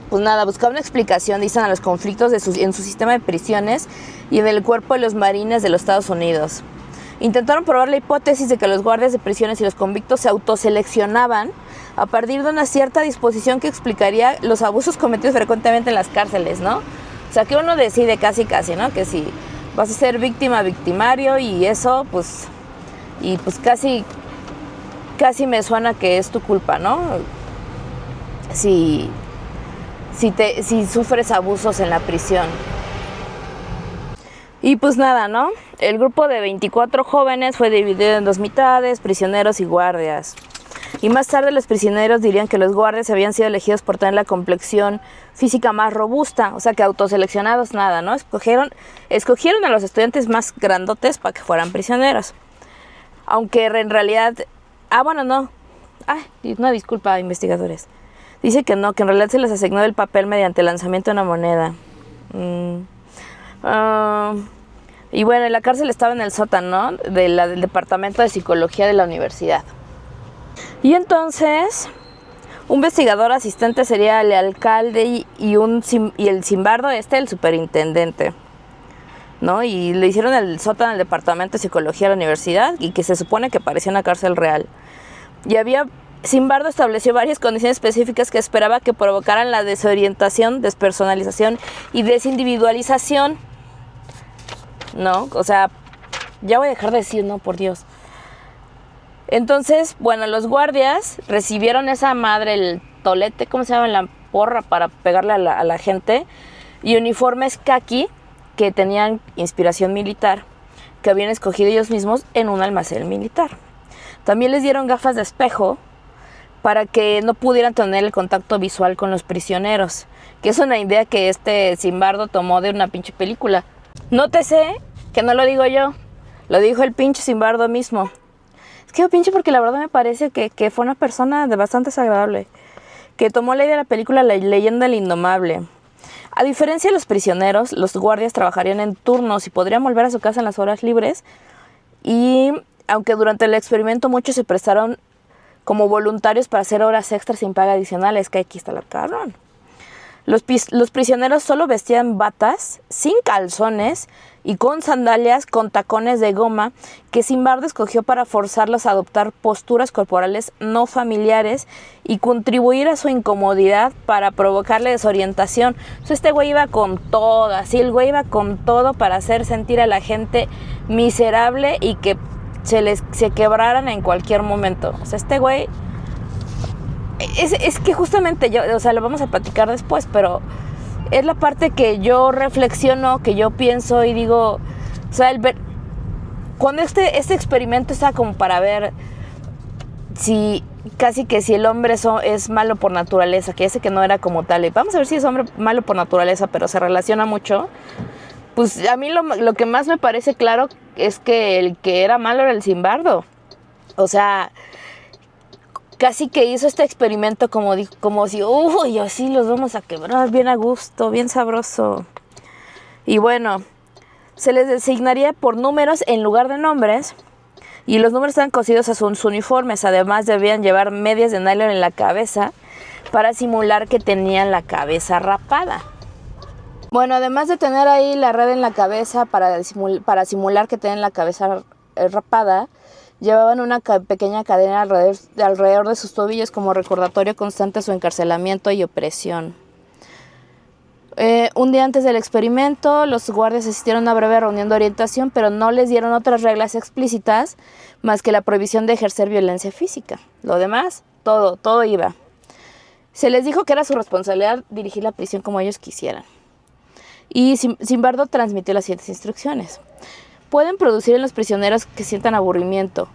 pues nada, buscaban una explicación, dicen, a los conflictos en su sistema de prisiones y en el cuerpo de los marines de los Estados Unidos. Intentaron probar la hipótesis de que los guardias de prisiones y los convictos se autoseleccionaban a partir de una cierta disposición que explicaría los abusos cometidos frecuentemente en las cárceles, ¿no? O sea, que uno decide casi, ¿no? Que si vas a ser víctima, victimario y eso, pues casi me suena que es tu culpa, ¿no? Si sufres abusos en la prisión. Y pues nada, ¿no? El grupo de 24 jóvenes fue dividido en 2 mitades, prisioneros y guardias. Y más tarde los prisioneros dirían que los guardias habían sido elegidos por tener la complexión física más robusta, o sea que autoseleccionados nada, ¿no? Escogieron a los estudiantes más grandotes para que fueran prisioneros. Aunque en realidad... no. Una disculpa, investigadores. Dice que no, que en realidad se les asignó el papel mediante el lanzamiento de una moneda. Y bueno, la cárcel estaba en el sótano del departamento de psicología de la universidad. Y entonces, un investigador asistente sería el alcalde y el Zimbardo, el superintendente, ¿no? Y le hicieron el sótano del departamento de psicología de la universidad y que se supone que parecía una cárcel real. Y Zimbardo estableció varias condiciones específicas que esperaba que provocaran la desorientación, despersonalización y desindividualización, ¿no? O sea, ya voy a dejar de decir, no, por Dios. Entonces, bueno, los guardias recibieron esa madre, el tolete, ¿cómo se llama? La porra para pegarle a la gente, y uniformes caqui que tenían inspiración militar, que habían escogido ellos mismos en un almacén militar. También les dieron gafas de espejo para que no pudieran tener el contacto visual con los prisioneros, que es una idea que Zimbardo tomó de una pinche película. Nótese que no lo digo yo, lo dijo el pinche Zimbardo mismo. Es que pinche porque la verdad me parece que fue una persona bastante desagradable, que tomó la idea de la película La leyenda del indomable. A diferencia de los prisioneros, los guardias trabajarían en turnos y podrían volver a su casa en las horas libres, y aunque durante el experimento muchos se prestaron como voluntarios para hacer horas extras sin paga adicional, es que aquí está la cabrón. Los prisioneros solo vestían batas, sin calzones y con sandalias con tacones de goma que Zimbardo escogió para forzarlos a adoptar posturas corporales no familiares y contribuir a su incomodidad para provocarle desorientación. Entonces este güey iba con todo, así el güey iba con todo para hacer sentir a la gente miserable y que se quebraran en cualquier momento. O sea, este güey... Es que justamente lo vamos a platicar después, pero es la parte que yo reflexiono, que yo pienso y digo, o sea, cuando este experimento está como para ver si el hombre es malo por naturaleza, que ese que no era como tal, y vamos a ver si es hombre malo por naturaleza, pero se relaciona mucho, pues a mí lo que más me parece claro es que el que era malo era el Zimbardo. O sea, casi que hizo este experimento como si, así los vamos a quebrar bien a gusto, bien sabroso. Y bueno, se les designaría por números en lugar de nombres, y los números estaban cosidos a sus uniformes. Además debían llevar medias de nylon en la cabeza para simular que tenían la cabeza rapada. Bueno, además de tener ahí la red en la cabeza para simular que tienen la cabeza rapada, llevaban una pequeña cadena alrededor de sus tobillos como recordatorio constante de su encarcelamiento y opresión. Un día antes del experimento, los guardias asistieron a una breve reunión de orientación, pero no les dieron otras reglas explícitas más que la prohibición de ejercer violencia física. Lo demás, todo iba. Se les dijo que era su responsabilidad dirigir la prisión como ellos quisieran. Y Zimbardo transmitió las siguientes instrucciones. Pueden producir en los prisioneros que sientan aburrimiento,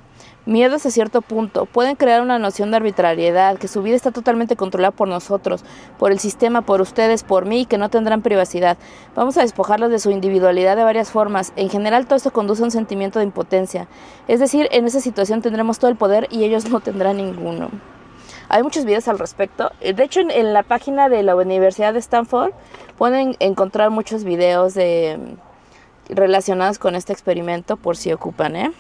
miedo hasta cierto punto. Pueden crear una noción de arbitrariedad, que su vida está totalmente controlada por nosotros, por el sistema, por ustedes, por mí, y que no tendrán privacidad. Vamos a despojarlos de su individualidad de varias formas. En general, todo esto conduce a un sentimiento de impotencia. Es decir, en esa situación tendremos todo el poder y ellos no tendrán ninguno. Hay muchos videos al respecto. De hecho, en la página de la Universidad de Stanford pueden encontrar muchos videos relacionados con este experimento por si ocupan.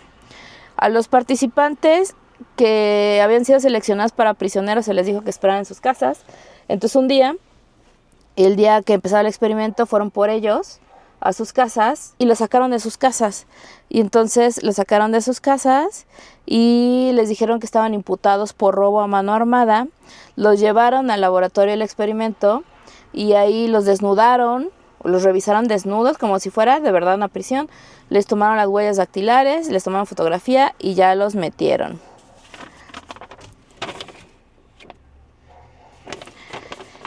A los participantes que habían sido seleccionados para prisioneros se les dijo que esperaran en sus casas. Entonces el día que empezaba el experimento, fueron por ellos a sus casas y los sacaron de sus casas. Y entonces los sacaron de sus casas y les dijeron que estaban imputados por robo a mano armada. Los llevaron al laboratorio del experimento y ahí los desnudaron, los revisaron desnudos como si fuera de verdad una prisión. Les tomaron las huellas dactilares, les tomaron fotografía y ya los metieron.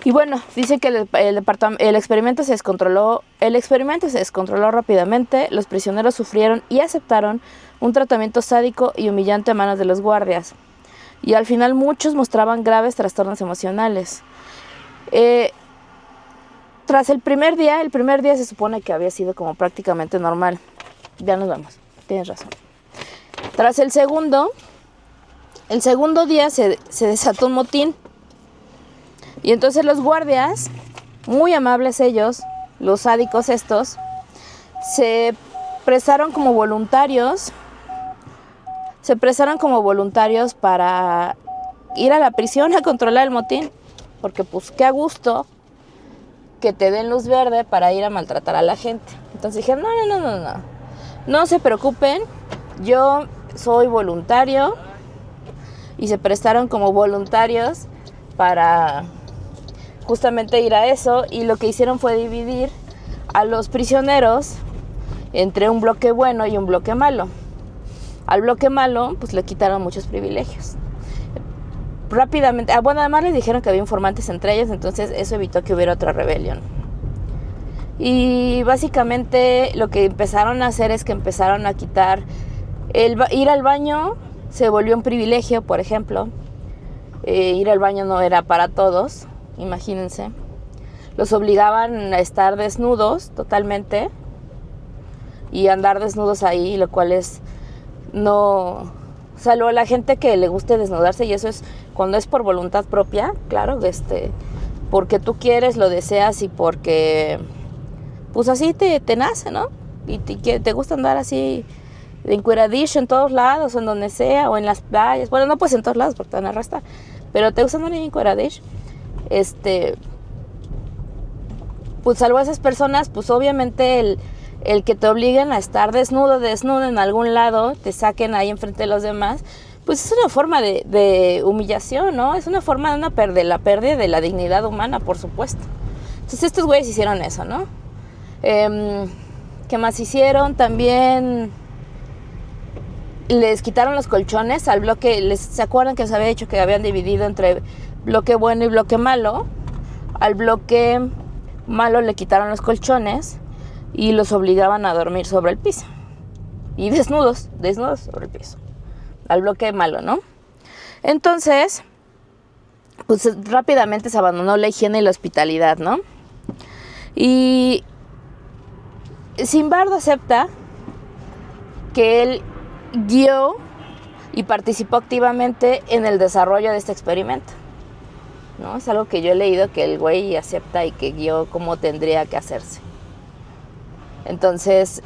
Y bueno, dice que el experimento se descontroló. El experimento se descontroló rápidamente. Los prisioneros sufrieron y aceptaron un tratamiento sádico y humillante a manos de los guardias. y al final muchos mostraban graves trastornos emocionales. Tras el primer día se supone que había sido como prácticamente normal. Ya nos vamos, tienes razón. Tras el segundo día se desató un motín. Y entonces los guardias, muy amables ellos, los sádicos estos, se prestaron como voluntarios para ir a la prisión a controlar el motín. Porque pues qué a gusto que te den luz verde para ir a maltratar a la gente. Entonces dijeron, no se preocupen, yo soy voluntario. Y se prestaron como voluntarios para justamente ir a eso, y lo que hicieron fue dividir a los prisioneros entre un bloque bueno y un bloque malo. Al bloque malo pues le quitaron muchos privilegios. Rápidamente, además les dijeron que había informantes entre ellos, entonces eso evitó que hubiera otra rebelión. Y básicamente lo que empezaron a hacer es que empezaron a quitar ir al baño. Se volvió un privilegio, por ejemplo. Ir al baño no era para todos, imagínense. Los obligaban a estar desnudos totalmente y andar desnudos ahí, lo cual es no... Salvo a la gente que le guste desnudarse, y eso es cuando es por voluntad propia, claro, porque tú quieres, lo deseas y porque pues así te nace, ¿no? Y te gusta andar así de encueradish en todos lados, o en donde sea, o en las playas. Bueno, no pues en todos lados porque te van a arrastrar, pero te gusta andar en encueradish. Pues salvo a esas personas, pues obviamente el que te obliguen a estar desnudo en algún lado, te saquen ahí enfrente de los demás, pues es una forma de humillación, ¿no? Es una forma de la pérdida de la dignidad humana, por supuesto. Entonces estos güeyes hicieron eso, ¿no? ¿Qué más hicieron? También les quitaron los colchones al bloque. ¿Se acuerdan que les había dicho que habían dividido entre bloque bueno y bloque malo? Al bloque malo le quitaron los colchones y los obligaban a dormir sobre el piso. Y desnudos sobre el piso. Al bloque malo, ¿no? Entonces, pues rápidamente se abandonó la higiene y la hospitalidad, ¿no? Y Zimbardo acepta que él guió y participó activamente en el desarrollo de este experimento, ¿no? Es algo que yo he leído, que el güey acepta y que guió cómo tendría que hacerse. Entonces,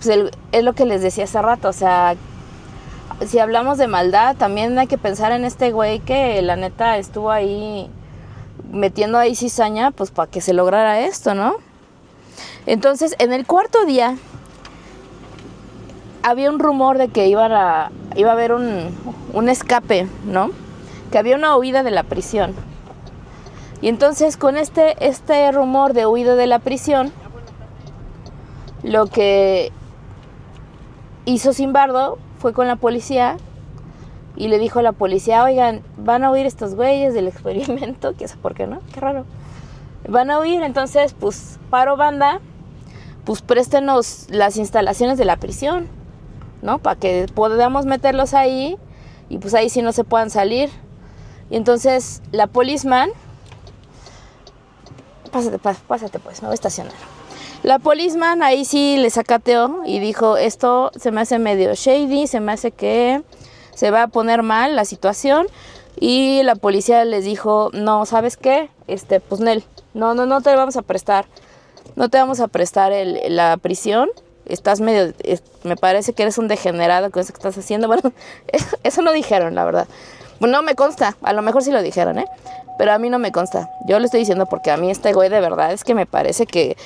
pues es lo que les decía hace rato, o sea, si hablamos de maldad, también hay que pensar en este güey que la neta estuvo ahí metiendo ahí cizaña, pues para que se lograra esto, ¿no? Entonces, en el cuarto día había un rumor de que iba a haber un escape, ¿no? Que había una huida de la prisión. Y entonces, con este rumor de huida de la prisión, lo que hizo Zimbardo fue con la policía y le dijo a la policía, oigan, van a huir estos güeyes del experimento, que sé por qué, ¿no? Qué raro. Van a huir, entonces, pues, paro banda, pues préstenos las instalaciones de la prisión, ¿no? Para que podamos meterlos ahí y pues ahí sí no se puedan salir. Y entonces la policeman, pásate pues, me voy a estacionar. La policeman ahí sí le sacateó y dijo, esto se me hace medio shady, se me hace que se va a poner mal la situación. Y la policía les dijo, no, ¿sabes qué? Pues Nel, no te vamos a prestar. No te vamos a prestar la prisión. Estás medio, me parece que eres un degenerado con eso que estás haciendo. Bueno, eso no dijeron, la verdad. No me consta, a lo mejor sí lo dijeron, pero a mí no me consta. Yo lo estoy diciendo porque a mí este güey de verdad es que me parece que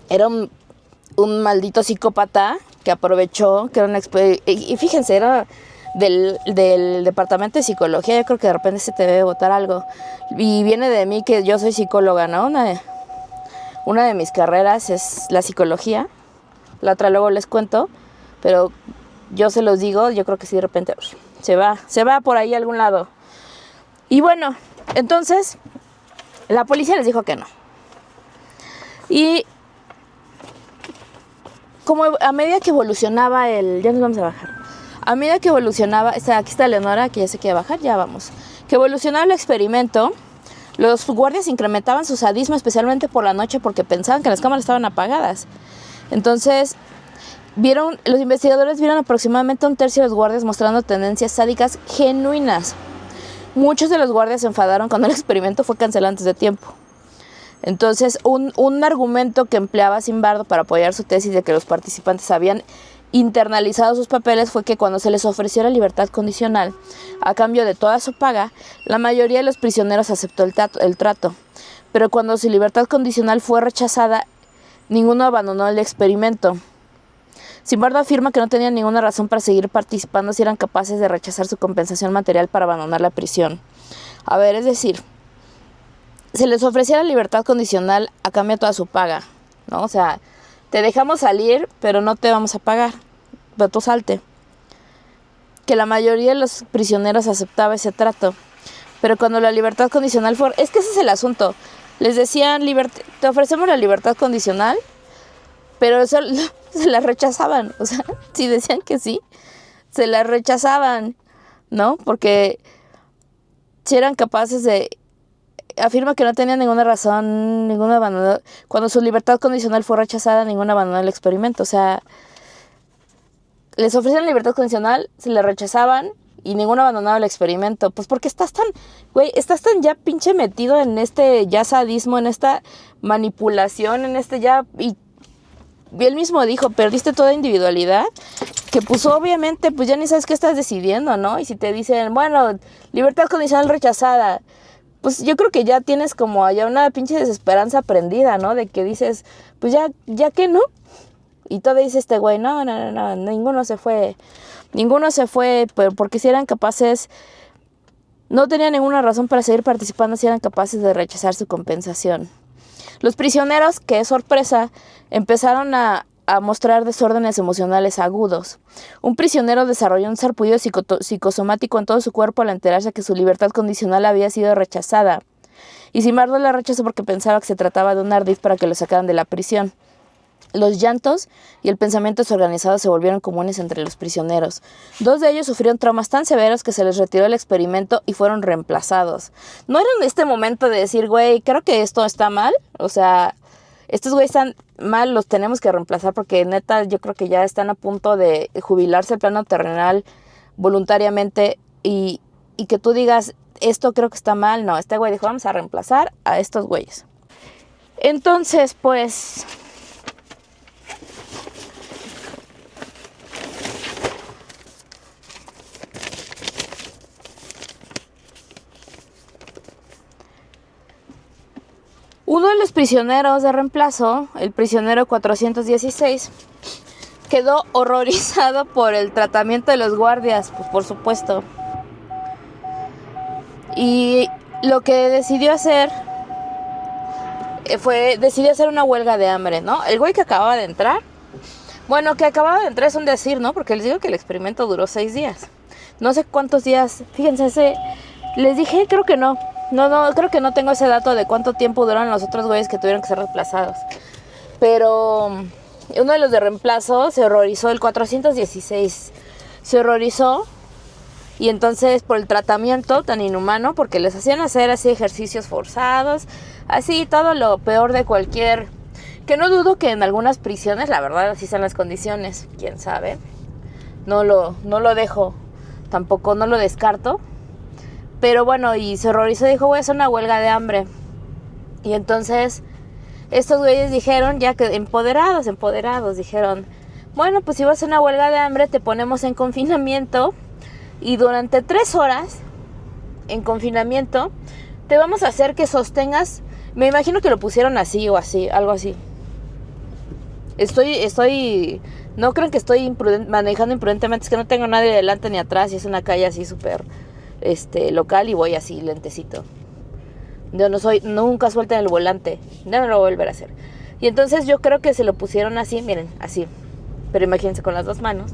era un maldito psicópata que aprovechó, que era y fíjense, era del departamento de psicología. Yo creo que de repente se te debe botar algo. Y viene de mí que yo soy psicóloga, ¿no? Una de mis carreras es la psicología. La otra luego les cuento, pero yo se los digo, yo creo que sí de repente se va por ahí a algún lado. Y bueno, entonces la policía les dijo que no. Y como a medida que evolucionaba ya nos vamos a bajar. A medida que evolucionaba, aquí está Leonora, que ya se quiere bajar, ya vamos. Que evolucionaba el experimento, los guardias incrementaban su sadismo, especialmente por la noche, porque pensaban que las cámaras estaban apagadas. Entonces, los investigadores vieron aproximadamente un tercio de los guardias mostrando tendencias sádicas genuinas. Muchos de los guardias se enfadaron cuando el experimento fue cancelado antes de tiempo. Entonces, un argumento que empleaba Zimbardo para apoyar su tesis de que los participantes habían internalizado sus papeles fue que cuando se les ofreció la libertad condicional a cambio de toda su paga, la mayoría de los prisioneros aceptó el trato. Pero cuando su libertad condicional fue rechazada, ninguno abandonó el experimento. Zimbardo afirma que no tenían ninguna razón para seguir participando si eran capaces de rechazar su compensación material para abandonar la prisión. A ver, es decir, se les ofrecía la libertad condicional a cambio de toda su paga, ¿no? O sea, te dejamos salir, pero no te vamos a pagar, pero tú salte. Que la mayoría de los prisioneros aceptaba ese trato. Pero cuando la libertad condicional fue... Es que ese es el asunto. Les decían, te ofrecemos la libertad condicional, pero se la rechazaban. O sea, si decían que sí, se la rechazaban, ¿no? Porque si eran capaces de... Afirma que no tenía ninguna razón, ninguna abandonó. Cuando su libertad condicional fue rechazada, ninguna abandonó el experimento. O sea, les ofrecían libertad condicional, se le rechazaban y ninguno abandonaba el experimento. Pues porque estás tan ya pinche metido en este ya sadismo, en esta manipulación, en este ya... Y él mismo dijo, perdiste toda individualidad, que pues obviamente pues ya ni sabes qué estás decidiendo, ¿no? Y si te dicen, bueno, libertad condicional rechazada, pues yo creo que ya tienes como allá una pinche desesperanza prendida, ¿no? De que dices, pues ya que no. Y todavía dice este güey, no, ninguno se fue, porque si eran capaces, no tenían ninguna razón para seguir participando si eran capaces de rechazar su compensación. Los prisioneros, qué sorpresa, empezaron a mostrar desórdenes emocionales agudos. Un prisionero desarrolló un sarpullido psicosomático en todo su cuerpo al enterarse que su libertad condicional había sido rechazada. Y Zimbardo la rechazó porque pensaba que se trataba de un ardid para que lo sacaran de la prisión. Los llantos y el pensamiento desorganizado se volvieron comunes entre los prisioneros. 2 de ellos sufrieron traumas tan severos que se les retiró el experimento y fueron reemplazados. No era en este momento de decir, güey, creo que esto está mal. O sea, estos güeyes están mal, los tenemos que reemplazar porque neta yo creo que ya están a punto de jubilarse al plano terrenal voluntariamente y que tú digas, esto creo que está mal. No, este güey dijo, vamos a reemplazar a estos güeyes. Entonces, pues... Uno de los prisioneros de reemplazo, el prisionero 416, quedó horrorizado por el tratamiento de los guardias, pues por supuesto. Y lo que decidió hacer decidió hacer una huelga de hambre, ¿no? El güey que acababa de entrar, es un decir, ¿no? Porque les digo que el experimento duró 6 días. No sé cuántos días, fíjense, les dije, creo que no. No, creo que no tengo ese dato de cuánto tiempo duraron los otros güeyes que tuvieron que ser reemplazados. Pero uno de los de reemplazo se horrorizó, el 416. Se horrorizó y entonces por el tratamiento tan inhumano, porque les hacían hacer así ejercicios forzados, así todo lo peor de cualquier... Que no dudo que en algunas prisiones, la verdad, así sean las condiciones, quién sabe. No lo dejo, tampoco no lo descarto. Pero bueno, y se horrorizó y dijo, voy a hacer una huelga de hambre. Y entonces estos güeyes dijeron, ya que empoderados, dijeron, bueno, pues si vas a hacer una huelga de hambre, te ponemos en confinamiento y durante 3 horas en confinamiento te vamos a hacer que sostengas, me imagino que lo pusieron así o así, algo así. No crean que estoy manejando imprudentemente, es que no tengo nadie delante ni atrás y es una calle así súper... local y voy así lentecito. Yo nunca suelten el volante, no lo voy a volver a hacer. Y entonces yo creo que se lo pusieron así, miren, así, pero imagínense con las 2 manos,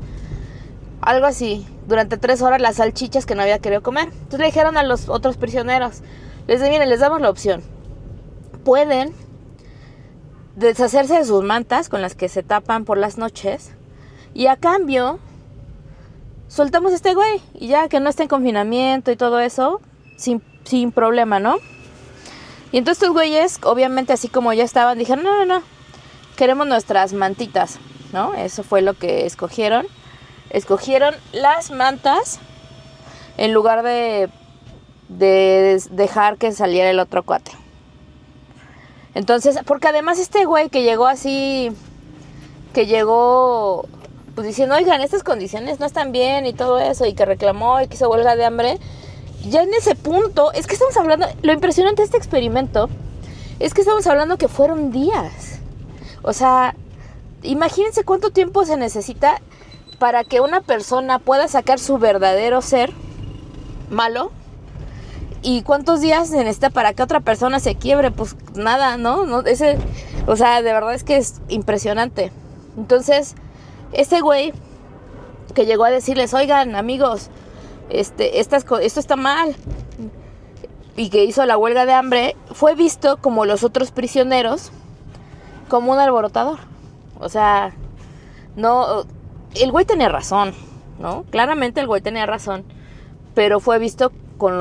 algo así, durante 3 horas las salchichas que no había querido comer. Entonces le dijeron a los otros prisioneros, miren, les damos la opción, pueden deshacerse de sus mantas con las que se tapan por las noches y a cambio soltamos a este güey y ya que no esté en confinamiento y todo eso, sin problema, ¿no? Y entonces estos güeyes, obviamente así como ya estaban, dijeron, no, queremos nuestras mantitas, ¿no? Eso fue lo que escogieron. Escogieron las mantas en lugar de dejar que saliera el otro cuate. Entonces, porque además este güey que llegó así, pues diciendo, oigan, estas condiciones no están bien y todo eso, y que reclamó y que hizo huelga de hambre, ya en ese punto, es que estamos hablando, lo impresionante de este experimento, es que estamos hablando que fueron días. O sea, imagínense cuánto tiempo se necesita para que una persona pueda sacar su verdadero ser malo. ¿Y cuántos días se necesita para que otra persona se quiebre? Pues nada, ¿no? O sea, de verdad es que es impresionante. Entonces, este güey que llegó a decirles, oigan, amigos, esto está mal, y que hizo la huelga de hambre, fue visto como los otros prisioneros como un alborotador. O sea, no, el güey tenía razón, ¿no? Claramente el güey tenía razón, pero fue visto por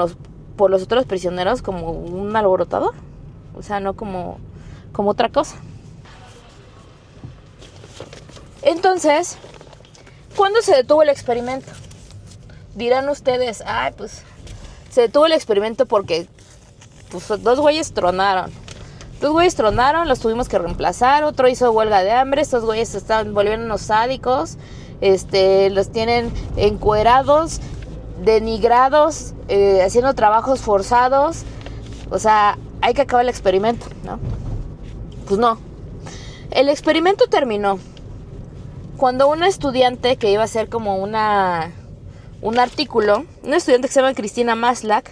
los otros prisioneros como un alborotador, o sea, no como otra cosa. Entonces, ¿cuándo se detuvo el experimento? Dirán ustedes, pues se detuvo el experimento porque pues, dos güeyes tronaron, los tuvimos que reemplazar, otro hizo huelga de hambre, estos güeyes se están volviendo unos sádicos, los tienen encuerados, denigrados, haciendo trabajos forzados, o sea, hay que acabar el experimento, ¿no? Pues no. El experimento terminó cuando una estudiante que iba a hacer como un artículo, una estudiante que se llama Cristina Maslach,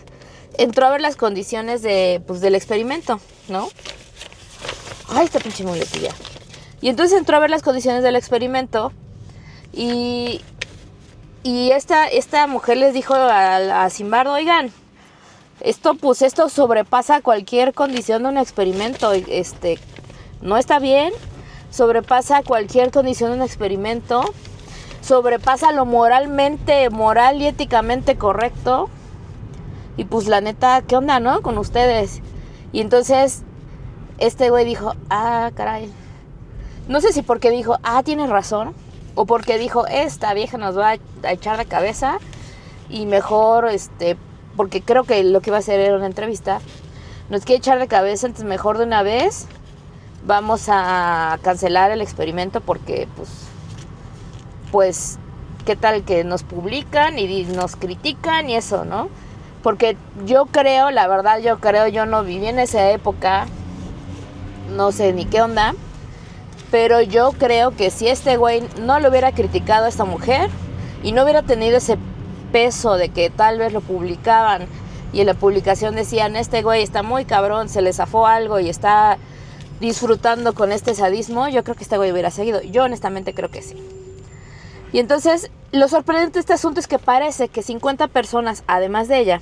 entró a ver las condiciones del experimento, ¿no? Ay, esta pinche muletilla. Y entonces entró a ver las condiciones del experimento y esta mujer les dijo a Zimbardo, oigan, esto sobrepasa cualquier condición de un experimento, no está bien, sobrepasa cualquier condición de un experimento, sobrepasa lo moral y éticamente correcto, y pues la neta, ¿qué onda, no? Con ustedes. Y entonces este güey dijo, caray, no sé si porque dijo, tienes razón, o porque dijo, esta vieja nos va a echar de cabeza, y mejor, porque creo que lo que iba a hacer era una entrevista, nos quiere echar de cabeza, entonces mejor de una vez vamos a cancelar el experimento porque, pues, ¿qué tal que nos publican y nos critican y eso, no? Porque yo no viví en esa época, no sé ni qué onda, pero yo creo que si este güey no le hubiera criticado a esta mujer y no hubiera tenido ese peso de que tal vez lo publicaban y en la publicación decían, este güey está muy cabrón, se le zafó algo y está disfrutando con este sadismo, yo creo que este güey hubiera seguido. Yo honestamente creo que sí. Y entonces, lo sorprendente de este asunto es que parece que 50 personas, además de ella,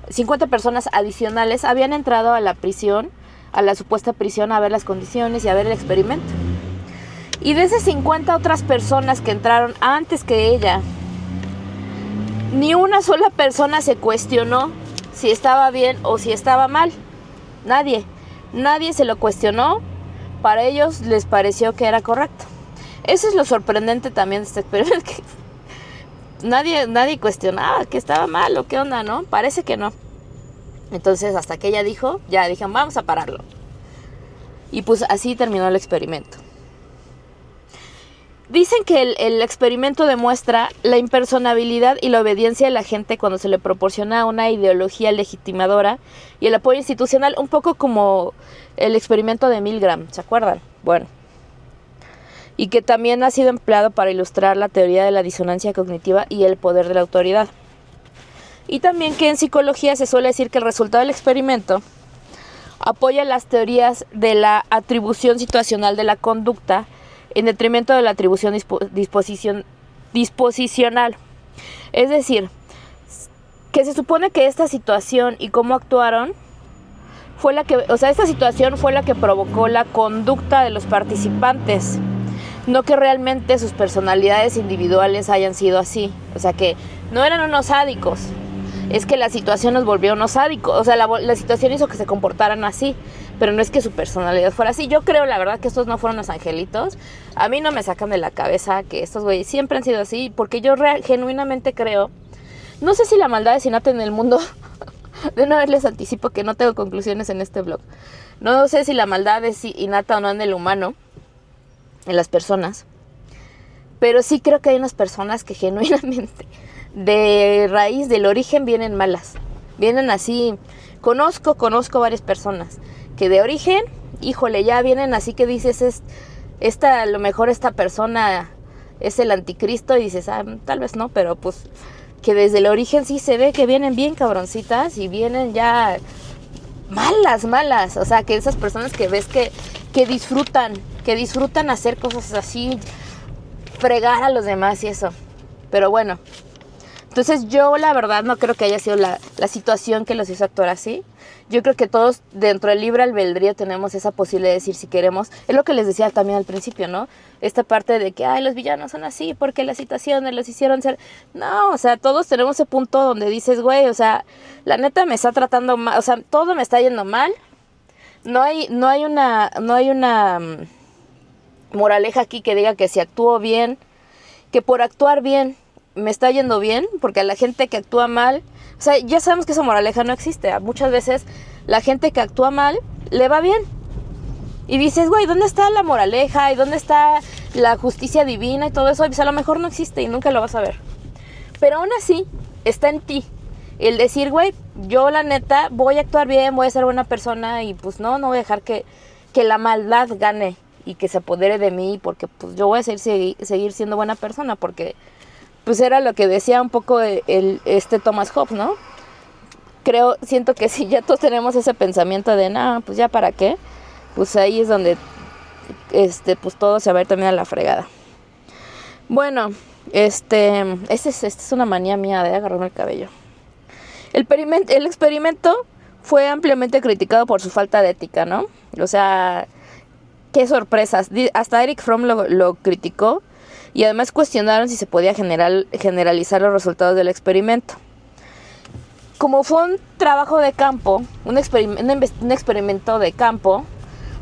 50 personas adicionales habían entrado a la prisión, a la supuesta prisión, a ver las condiciones y a ver el experimento. Y de esas 50 otras personas que entraron antes que ella, ni una sola persona se cuestionó si estaba bien o si estaba mal. Nadie se lo cuestionó. Para ellos les pareció que era correcto. Eso es lo sorprendente también de este experimento, que nadie cuestionaba que estaba mal o qué onda, ¿no? Parece que no. Entonces, hasta que ella dijo, ya dijeron, vamos a pararlo. Y pues así terminó el experimento. Dicen que el experimento demuestra la impersonabilidad y la obediencia de la gente cuando se le proporciona una ideología legitimadora y el apoyo institucional, un poco como el experimento de Milgram, ¿se acuerdan? Bueno, y que también ha sido empleado para ilustrar la teoría de la disonancia cognitiva y el poder de la autoridad. Y también que en psicología se suele decir que el resultado del experimento apoya las teorías de la atribución situacional de la conducta en detrimento de la atribución disposicional. Es decir, que se supone que esta situación y cómo actuaron esta situación fue la que provocó la conducta de los participantes. no que realmente sus personalidades individuales hayan sido así, o sea que no eran unos sádicos, es que la situación nos volvió unos sádicos, o sea la situación hizo que se comportaran así, pero no es que su personalidad fuera así. Yo creo la verdad que estos no fueron los angelitos, a mí no me sacan de la cabeza que estos güeyes siempre han sido así, porque yo genuinamente creo, no sé si la maldad es innata en el mundo, de una vez les anticipo que no tengo conclusiones en este blog, no sé si la maldad es innata o no en el humano, en las personas, pero sí creo que hay unas personas que genuinamente de raíz, del origen, vienen malas, vienen así. Conozco varias personas que de origen, híjole, ya vienen así que dices, a lo mejor esta persona es el anticristo, y dices, tal vez no, pero pues que desde el origen sí se ve que vienen bien cabroncitas y vienen ya malas, o sea, que esas personas que ves que disfrutan hacer cosas así, fregar a los demás y eso. Pero bueno, entonces yo la verdad no creo que haya sido la situación que los hizo actuar así. Yo creo que todos dentro del libre albedrío tenemos esa posibilidad de decir si queremos. Es lo que les decía también al principio, ¿no? Esta parte de que, los villanos son así porque las situaciones los hicieron ser... No, o sea, todos tenemos ese punto donde dices, güey, o sea, la neta me está tratando mal, o sea, todo me está yendo mal. No hay una moraleja aquí que diga que si actúo bien, que por actuar bien me está yendo bien, porque a la gente que actúa mal, o sea, ya sabemos que esa moraleja no existe. Muchas veces la gente que actúa mal le va bien. Y dices, güey, ¿dónde está la moraleja? ¿Y dónde está la justicia divina y todo eso? Y pues a lo mejor no existe y nunca lo vas a ver. Pero aún así, está en ti el decir, güey, yo la neta voy a actuar bien, voy a ser buena persona y pues no voy a dejar que la maldad gane y que se apodere de mí, porque pues yo voy a seguir siendo buena persona, porque pues era lo que decía un poco Thomas Hobbes, ¿no? Siento que si ya todos tenemos ese pensamiento de, pues ya para qué, pues ahí es donde pues todo se va a ir también a la fregada. Bueno, esta es una manía mía de agarrarme el cabello. El experimento fue ampliamente criticado por su falta de ética, ¿no? O sea, qué sorpresas. Hasta Eric Fromm lo criticó. Y además cuestionaron si se podía generalizar los resultados del experimento. Como fue un trabajo de campo, un experimento de campo,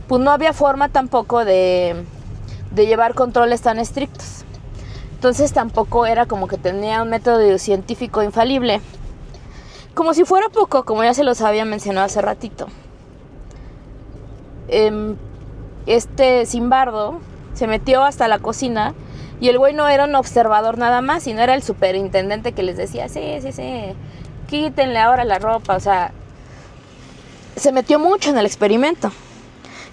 pues no había forma tampoco de llevar controles tan estrictos. Entonces tampoco era como que tenía un método científico infalible. Como si fuera poco, como ya se los había mencionado hace ratito. Zimbardo se metió hasta la cocina. Y el güey no era un observador nada más, sino era el superintendente que les decía, sí, quítenle ahora la ropa. O sea, se metió mucho en el experimento.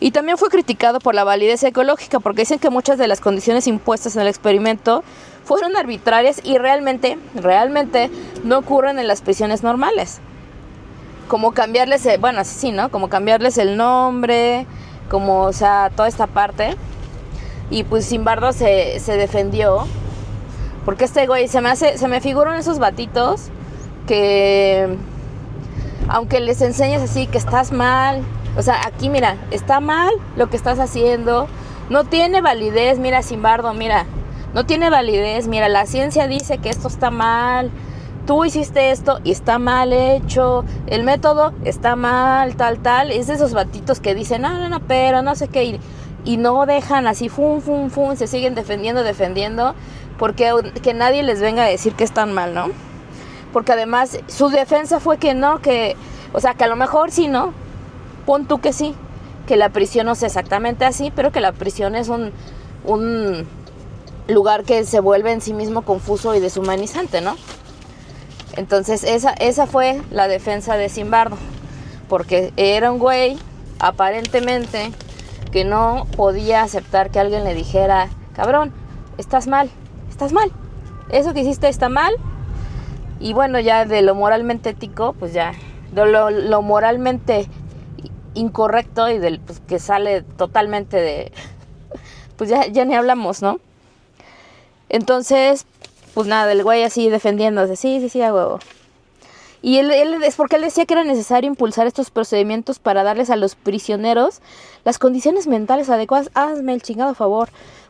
Y también fue criticado por la validez ecológica, porque dicen que muchas de las condiciones impuestas en el experimento fueron arbitrarias y realmente no ocurren en las prisiones normales. Como cambiarles, ¿no? Como cambiarles el nombre, como, o sea, toda esta parte. Y pues Zimbardo se defendió, porque este güey se me figuran esos batitos que aunque les enseñes así que estás mal, o sea, aquí mira, está mal lo que estás haciendo, no tiene validez, mira Zimbardo, mira, no tiene validez, mira, la ciencia dice que esto está mal, tú hiciste esto y está mal hecho, el método está mal, tal, es de esos batitos que dicen, no, pero no sé qué, y no dejan así, se siguen defendiendo, porque que nadie les venga a decir que están mal, ¿no? Porque además su defensa fue que no, o sea, que a lo mejor sí, ¿no? Pon tú que sí, que la prisión no es exactamente así, pero que la prisión es un lugar que se vuelve en sí mismo confuso y deshumanizante, ¿no? Entonces esa fue la defensa de Zimbardo, porque era un güey, aparentemente, que no podía aceptar que alguien le dijera, cabrón, estás mal, eso que hiciste está mal. Y bueno, ya de lo moralmente ético, pues ya, de lo moralmente incorrecto y del pues, que sale totalmente de, pues ya ni hablamos, ¿no? Entonces, pues nada, el güey así defendiéndose, sí, a huevo. Y él es porque él decía que era necesario impulsar estos procedimientos para darles a los prisioneros las condiciones mentales adecuadas. Hazme el chingado favor.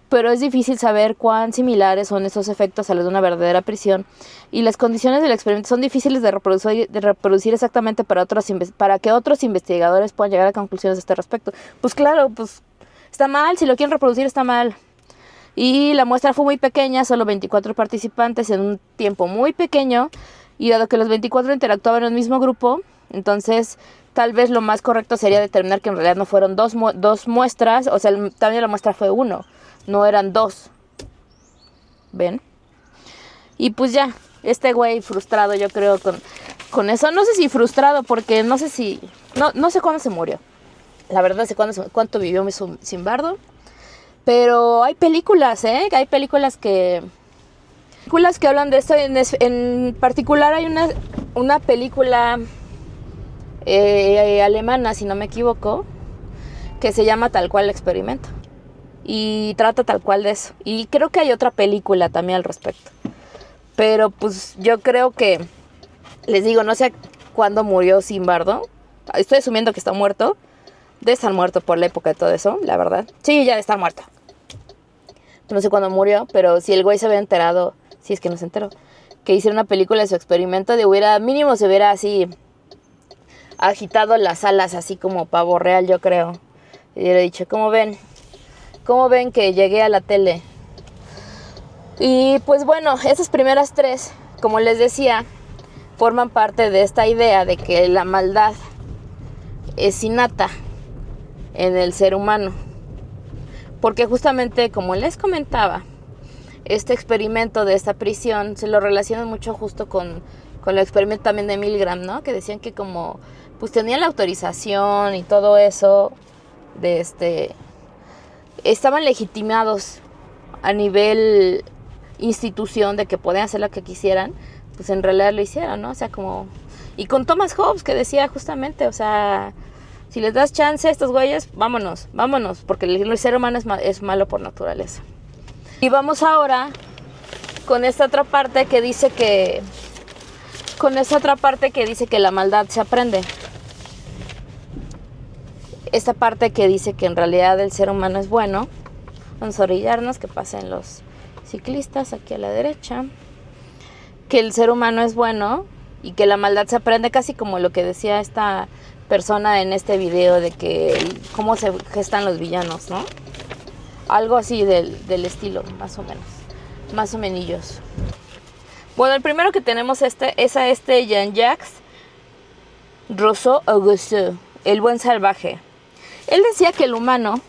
pero es difícil saber cuán similares son esos efectos a los de una verdadera prisión, y las condiciones del experimento son difíciles de reproducir exactamente para que otros investigadores puedan llegar a conclusiones a este respecto. Pues claro, pues está mal, si lo quieren reproducir está mal. Y la muestra fue muy pequeña, solo 24 participantes en un tiempo muy pequeño, y dado que los 24 interactuaban en el mismo grupo, entonces tal vez lo más correcto sería determinar que en realidad no fueron dos muestras, o sea, el tamaño de la muestra fue 1, no eran 2. ¿Ven? Y pues ya, este güey frustrado, yo creo, con eso. No sé si frustrado, porque no sé cuándo se murió. La verdad, no sé cuánto vivió Zimbardo. Pero hay películas, hay películas que hablan de esto. En particular hay una película alemana, si no me equivoco, que se llama tal cual Experimento. Y trata tal cual de eso. Y creo que hay otra película también al respecto. Pero pues yo creo que, les digo, no sé cuándo murió Zimbardo. Estoy asumiendo que está muerto. Debe estar muerto por la época de todo eso, la verdad. Sí, ya debe estar muerto. No sé cuándo murió, pero si el güey se había enterado, si es que no se enteró, que hiciera una película de su experimento, mínimo se hubiera así agitado las alas, así como pavo real, yo creo. Y hubiera dicho, ¿cómo ven? ¿Cómo ven que llegué a la tele? Y pues bueno, esas primeras 3, como les decía, forman parte de esta idea de que la maldad es innata en el ser humano. Porque justamente, como les comentaba, este experimento de esta prisión se lo relacionan mucho justo con el experimento también de Milgram, ¿no? Que decían que como pues tenían la autorización y todo eso, estaban legitimados a nivel institución de que podían hacer lo que quisieran, pues en realidad lo hicieron, ¿no? O sea, como... Y con Thomas Hobbes, que decía justamente, o sea... Si les das chance a estos güeyes, vámonos, porque el ser humano es malo por naturaleza. Y vamos ahora con esta otra parte que dice que la maldad se aprende. Esta parte que dice que en realidad el ser humano es bueno. Vamos a orillarnos, que pasen los ciclistas aquí a la derecha. Que el ser humano es bueno y que la maldad se aprende, casi como lo que decía esta persona en este video de que cómo se gestan los villanos, ¿no? Algo así del estilo, más o menos, más o menillos. Bueno, el primero que tenemos es a Jean-Jacques Rousseau-Auguste, el buen salvaje. Él decía que el humano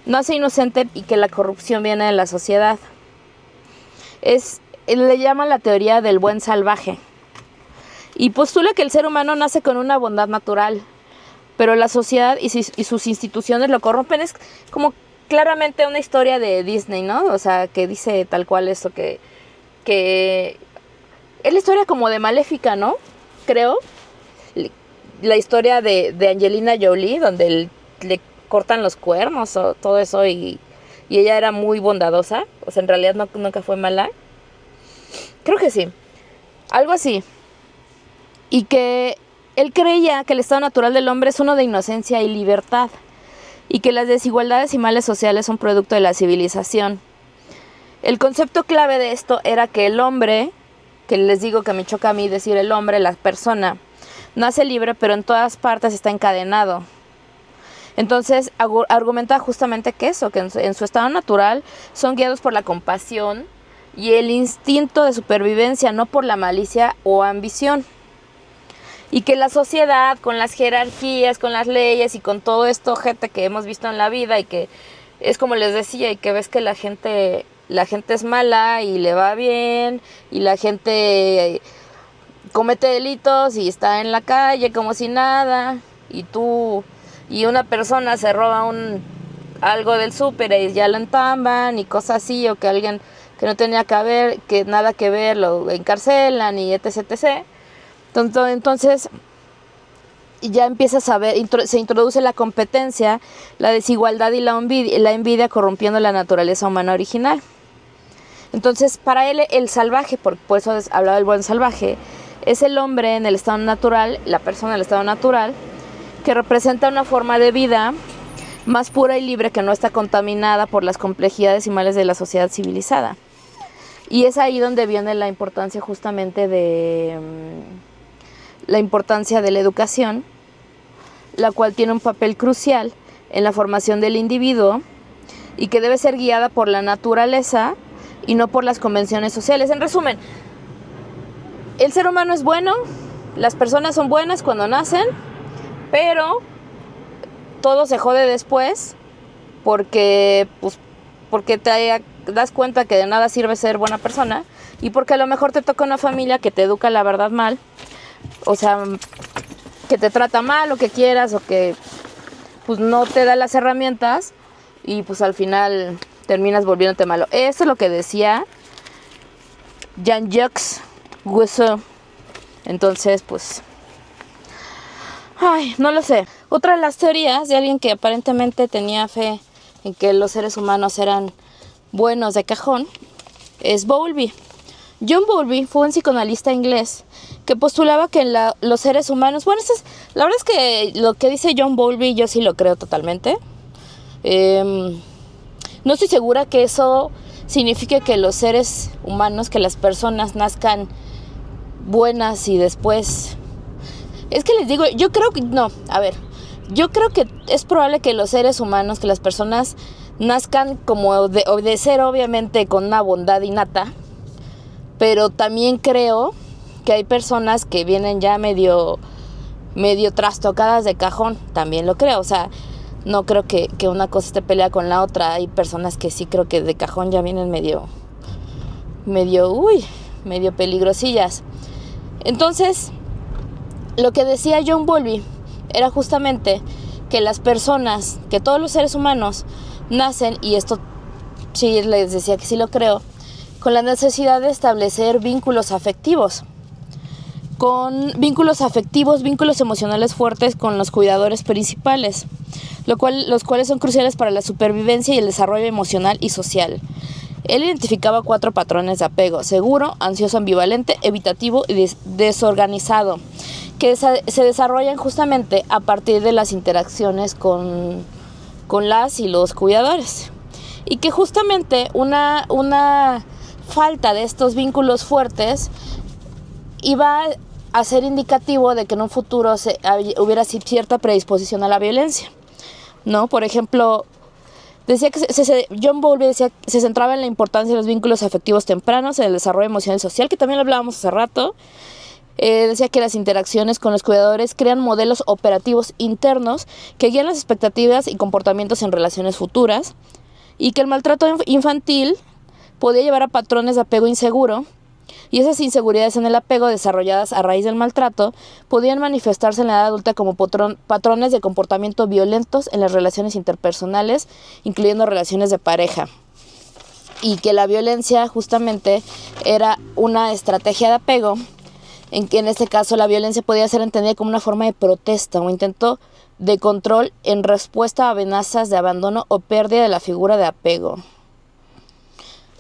nace inocente y que la corrupción viene de la sociedad. Él le llama la teoría del buen salvaje. Y postula que el ser humano nace con una bondad natural, pero la sociedad y sus instituciones lo corrompen. Es como claramente una historia de Disney, ¿no? O sea, que dice tal cual esto, que es la historia como de Maléfica, ¿no? Creo. La historia de Angelina Jolie, donde le cortan los cuernos o todo eso y ella era muy bondadosa. O sea, en realidad nunca fue mala. Creo que sí. Algo así. Y que él creía que el estado natural del hombre es uno de inocencia y libertad, y que las desigualdades y males sociales son producto de la civilización. El concepto clave de esto era que el hombre, que les digo que me choca a mí decir el hombre, la persona, nace libre, pero en todas partes está encadenado. Entonces argumenta justamente que en su estado natural son guiados por la compasión y el instinto de supervivencia, no por la malicia o ambición. Y que la sociedad, con las jerarquías, con las leyes y con todo esto, gente que hemos visto en la vida, y que es como les decía, y que ves que la gente es mala y le va bien, y la gente comete delitos y está en la calle como si nada, y una persona se roba algo del súper y ya lo entamban y cosas así, o que alguien que no tenía que nada que ver lo encarcelan y etc, etc. Entonces ya empiezas a ver, se introduce la competencia, la desigualdad y la envidia corrompiendo la naturaleza humana original. Entonces para él el salvaje, por eso hablaba del buen salvaje, es el hombre en el estado natural, la persona en el estado natural, que representa una forma de vida más pura y libre, que no está contaminada por las complejidades y males de la sociedad civilizada. Y es ahí donde viene la importancia justamente de la importancia de la educación, la cual tiene un papel crucial en la formación del individuo y que debe ser guiada por la naturaleza y no por las convenciones sociales. En resumen, el ser humano es bueno, las personas son buenas cuando nacen, pero todo se jode después porque te das cuenta que de nada sirve ser buena persona y porque a lo mejor te toca una familia que te educa la verdad mal, o sea, que te trata mal, lo que quieras, o que pues no te da las herramientas y pues al final terminas volviéndote malo. Eso es lo que decía Jean-Jacques Rousseau. Entonces, pues, no lo sé. Otra de las teorías de alguien que aparentemente tenía fe en que los seres humanos eran buenos de cajón es Bowlby. John Bowlby fue un psicoanalista inglés que postulaba que los seres humanos... Bueno, la verdad es que lo que dice John Bowlby yo sí lo creo totalmente. No estoy segura que eso signifique que los seres humanos, que las personas nazcan buenas y después... Es que les digo, yo creo que... No, a ver. Yo creo que es probable que los seres humanos, que las personas nazcan como de ser obviamente con una bondad innata, pero también creo que hay personas que vienen ya medio trastocadas de cajón, también lo creo, o sea, no creo que una cosa esté peleada con la otra. Hay personas que sí creo que de cajón ya vienen medio peligrosillas. Entonces, lo que decía John Bowlby era justamente que las personas, que todos los seres humanos nacen, y esto sí les decía que sí lo creo, con la necesidad de establecer vínculos afectivos, vínculos emocionales fuertes con los cuidadores principales, los cuales son cruciales para la supervivencia y el desarrollo emocional y social. Él identificaba 4 patrones de apego: seguro, ansioso, ambivalente, evitativo y desorganizado, que se desarrollan justamente a partir de las interacciones con las y los cuidadores. Y que justamente una falta de estos vínculos fuertes iba a ser indicativo de que en un futuro hubiera cierta predisposición a la violencia, ¿no? Por ejemplo, decía que John Bowlby decía que se centraba en la importancia de los vínculos afectivos tempranos en el desarrollo emocional y social, que también lo hablábamos hace rato. Decía que las interacciones con los cuidadores crean modelos operativos internos que guían las expectativas y comportamientos en relaciones futuras, y que el maltrato infantil podía llevar a patrones de apego inseguro, y esas inseguridades en el apego desarrolladas a raíz del maltrato podían manifestarse en la edad adulta como patrones de comportamiento violentos en las relaciones interpersonales, incluyendo relaciones de pareja, y que la violencia justamente era una estrategia de apego, en que en este caso la violencia podía ser entendida como una forma de protesta o intento de control en respuesta a amenazas de abandono o pérdida de la figura de apego.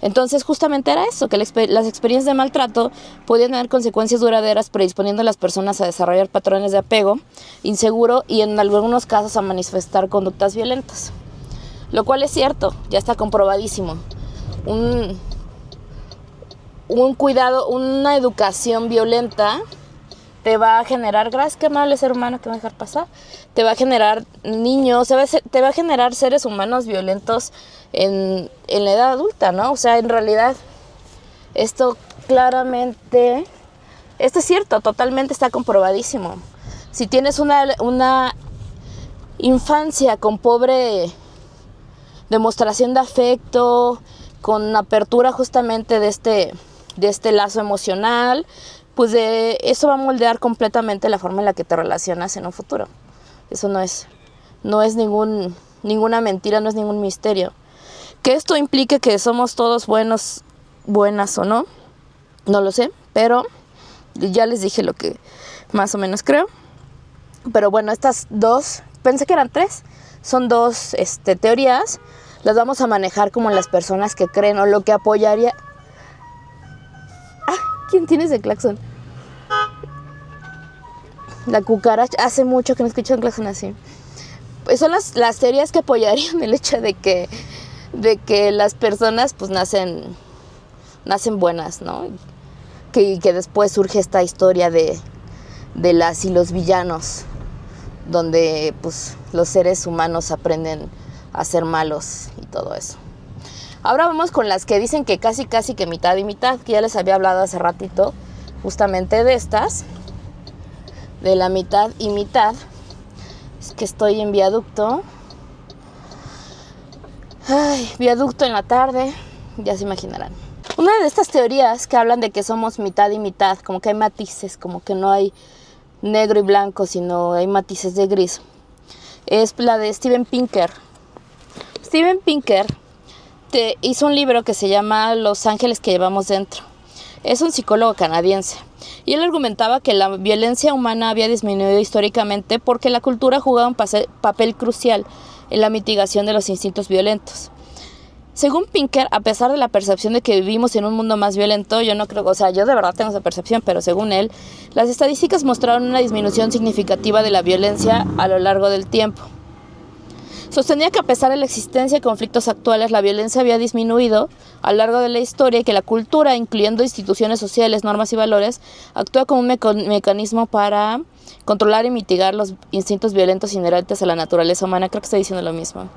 Entonces justamente era eso, que las experiencias de maltrato podían tener consecuencias duraderas, predisponiendo a las personas a desarrollar patrones de apego inseguro y en algunos casos a manifestar conductas violentas. Lo cual es cierto, ya está comprobadísimo. Un cuidado, una educación violenta te va a generar, gracias, qué amable ser humano que me va a dejar pasar, te va a generar niños, te va a generar seres humanos violentos en la edad adulta, ¿no? O sea, en realidad, esto es cierto, totalmente está comprobadísimo. Si tienes una infancia con pobre demostración de afecto, con apertura justamente de este lazo emocional, pues eso va a moldear completamente la forma en la que te relacionas en un futuro. Eso no es ninguna mentira, no es ningún misterio. Que esto implique que somos todos buenas o no, no lo sé, pero ya les dije lo que más o menos creo. Pero bueno, estas 2, pensé que eran 3, son 2 teorías. Las vamos a manejar como las personas que creen o lo que apoyaría. ¿Quién tiene ese claxon? La cucaracha. Hace mucho que no escucho un claxon así. son las teorías que apoyarían el hecho de que las personas pues nacen buenas, ¿no? Que después surge esta historia de las y los villanos, donde pues los seres humanos aprenden a ser malos y todo eso. Ahora vamos con las que dicen que casi que mitad y mitad, que ya les había hablado hace ratito justamente de estas, de la mitad y mitad. Es que estoy en viaducto. Ay, viaducto en la tarde, ya se imaginarán. Una de estas teorías que hablan de que somos mitad y mitad, como que hay matices, como que no hay negro y blanco, sino hay matices de gris, es la de Steven Pinker. Steven Pinker hizo un libro que se llama Los ángeles que llevamos dentro. Es un psicólogo canadiense y él argumentaba que la violencia humana había disminuido históricamente porque la cultura jugaba un papel crucial en la mitigación de los instintos violentos. Según Pinker, a pesar de la percepción de que vivimos en un mundo más violento, yo no creo, o sea, yo de verdad tengo esa percepción, pero según él, las estadísticas mostraron una disminución significativa de la violencia a lo largo del tiempo. Sostenía que a pesar de la existencia de conflictos actuales, la violencia había disminuido a lo largo de la historia y que la cultura, incluyendo instituciones sociales, normas y valores, actúa como un mecanismo para controlar y mitigar los instintos violentos inherentes a la naturaleza humana. Creo que estoy diciendo lo mismo.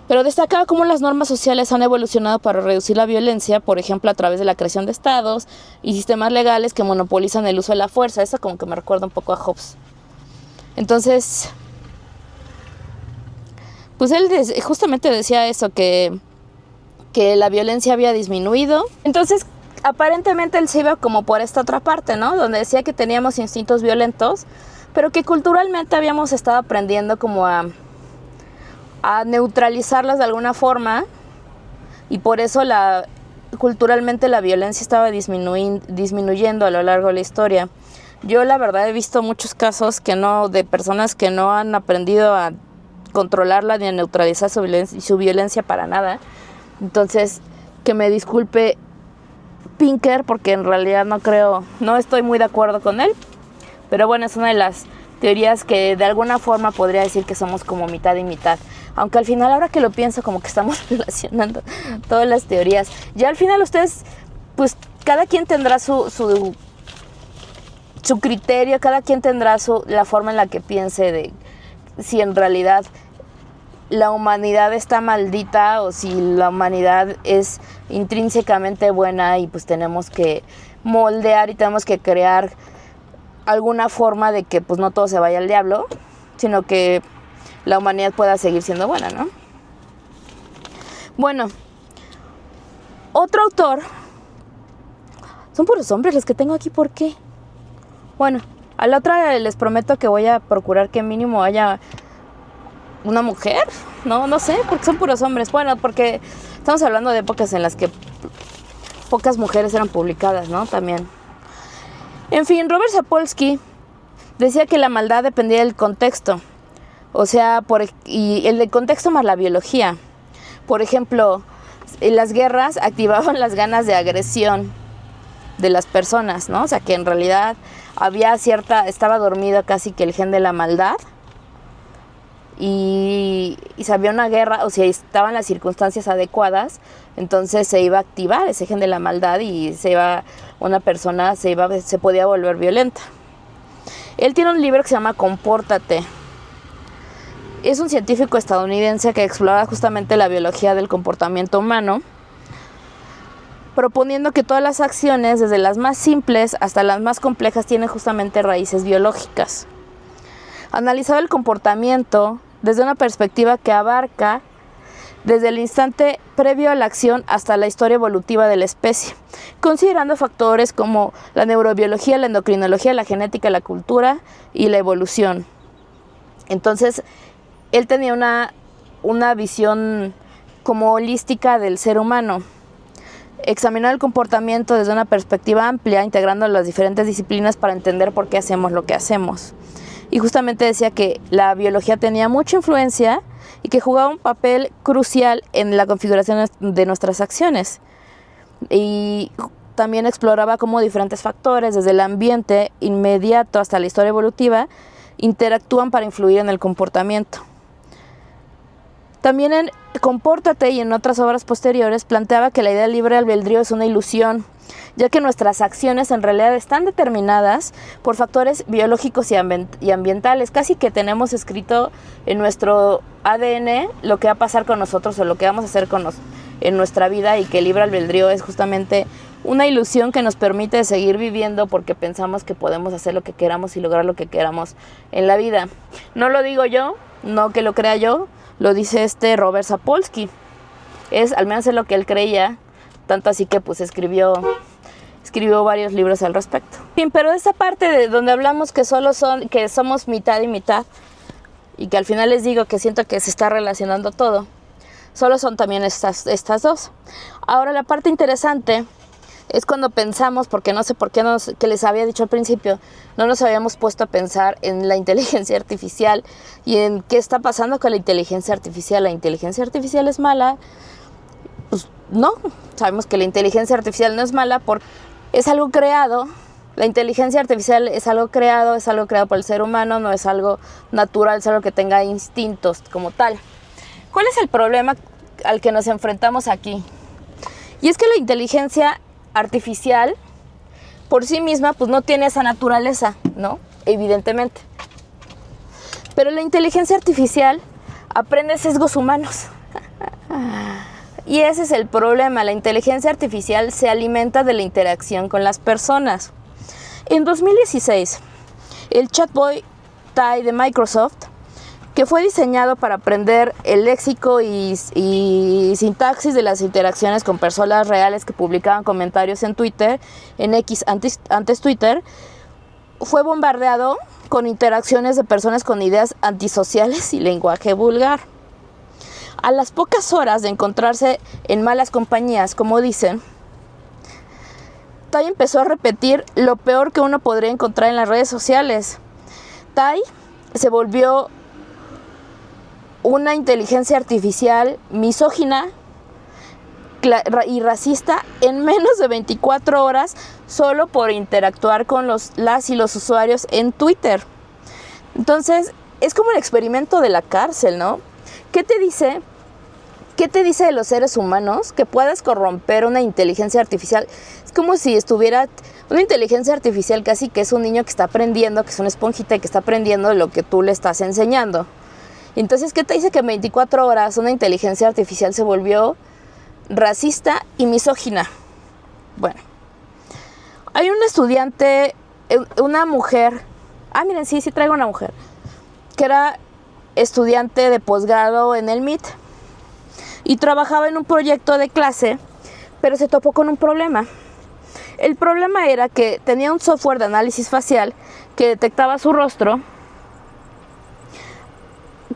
Pero destacaba cómo las normas sociales han evolucionado para reducir la violencia, por ejemplo, a través de la creación de estados y sistemas legales que monopolizan el uso de la fuerza. Eso como que me recuerda un poco a Hobbes. Entonces, pues él justamente decía eso, que la violencia había disminuido. Entonces, aparentemente él se iba como por esta otra parte, ¿no? Donde decía que teníamos instintos violentos, pero que culturalmente habíamos estado aprendiendo como a neutralizarlas de alguna forma, y por eso culturalmente la violencia estaba disminuyendo a lo largo de la historia. Yo la verdad he visto muchos casos de personas que no han aprendido a controlarla ni a neutralizar su violencia para nada. Entonces, que me disculpe Pinker, porque en realidad no estoy muy de acuerdo con él, pero bueno, es una de las teorías que de alguna forma podría decir que somos como mitad y mitad. Aunque al final, ahora que lo pienso, como que estamos relacionando todas las teorías. Ya al final ustedes, pues cada quien tendrá su criterio, cada quien tendrá la forma en la que piense de si en realidad la humanidad está maldita o si la humanidad es intrínsecamente buena y pues tenemos que moldear y tenemos que crear alguna forma de que pues no todo se vaya al diablo, sino que la humanidad pueda seguir siendo buena, ¿no? Bueno, otro autor. Son puros hombres los que tengo aquí, ¿por qué? Bueno, a la otra les prometo que voy a procurar que mínimo haya una mujer. No sé, porque son puros hombres. Bueno, porque estamos hablando de épocas en las que pocas mujeres eran publicadas, ¿no? También. En fin, Robert Sapolsky decía que la maldad dependía del contexto. O sea, y el de contexto más la biología. Por ejemplo, en las guerras activaban las ganas de agresión de las personas, ¿no? O sea, que en realidad estaba dormido casi que el gen de la maldad. Y si había una guerra, o si estaban las circunstancias adecuadas, entonces se iba a activar ese gen de la maldad y una persona se podía volver violenta. Él tiene un libro que se llama Compórtate. Es un científico estadounidense que explora justamente la biología del comportamiento humano, proponiendo que todas las acciones, desde las más simples hasta las más complejas, tienen justamente raíces biológicas. Analizaba el comportamiento desde una perspectiva que abarca desde el instante previo a la acción hasta la historia evolutiva de la especie, considerando factores como la neurobiología, la endocrinología, la genética, la cultura y la evolución. Entonces, él tenía una visión como holística del ser humano. Examinar el comportamiento desde una perspectiva amplia, integrando las diferentes disciplinas para entender por qué hacemos lo que hacemos. Y justamente decía que la biología tenía mucha influencia y que jugaba un papel crucial en la configuración de nuestras acciones. Y también exploraba cómo diferentes factores, desde el ambiente inmediato hasta la historia evolutiva, interactúan para influir en el comportamiento. También en Compórtate y en otras obras posteriores planteaba que la idea del libre albedrío es una ilusión, ya que nuestras acciones en realidad están determinadas por factores biológicos y ambientales. Casi que tenemos escrito en nuestro ADN lo que va a pasar con nosotros o lo que vamos a hacer en nuestra vida, y que el libre albedrío es justamente una ilusión que nos permite seguir viviendo porque pensamos que podemos hacer lo que queramos y lograr lo que queramos en la vida. No lo digo yo, no que lo crea yo, lo dice Robert Sapolsky. Al menos es lo que él creía, tanto así que pues escribió varios libros al respecto. Bien, pero esa parte de donde hablamos que somos mitad y mitad, y que al final les digo que siento que se está relacionando todo, solo son también estas dos. Ahora la parte interesante es cuando pensamos, porque no sé por qué que les había dicho al principio, no nos habíamos puesto a pensar en la inteligencia artificial y en qué está pasando con la inteligencia artificial. ¿La inteligencia artificial es mala? Pues no, sabemos que la inteligencia artificial no es mala porque es algo creado. La inteligencia artificial es algo creado por el ser humano, no es algo natural, es algo que tenga instintos como tal. ¿Cuál es el problema al que nos enfrentamos aquí? Y es que la inteligencia artificial por sí misma pues no tiene esa naturaleza, ¿no? Evidentemente. Pero la inteligencia artificial aprende sesgos humanos. Y ese es el problema. La inteligencia artificial se alimenta de la interacción con las personas. En 2016, el chatbot Tai de Microsoft, que fue diseñado para aprender el léxico y sintaxis de las interacciones con personas reales que publicaban comentarios en Twitter, en X, antes Twitter, fue bombardeado con interacciones de personas con ideas antisociales y lenguaje vulgar. A las pocas horas de encontrarse en malas compañías, como dicen, Tai empezó a repetir lo peor que uno podría encontrar en las redes sociales. Tai se volvió una inteligencia artificial misógina y racista en menos de 24 horas solo por interactuar con las y los usuarios en Twitter. Entonces, es como el experimento de la cárcel, ¿no? ¿Qué te dice de los seres humanos que puedas corromper una inteligencia artificial? Es como si estuviera una inteligencia artificial casi que es un niño que está aprendiendo, que es una esponjita y que está aprendiendo lo que tú le estás enseñando. Entonces, ¿qué te dice que en 24 horas una inteligencia artificial se volvió racista y misógina? Bueno, hay una estudiante, una mujer, miren, sí traigo una mujer, que era estudiante de posgrado en el MIT y trabajaba en un proyecto de clase, pero se topó con un problema. El problema era que tenía un software de análisis facial que detectaba su rostro,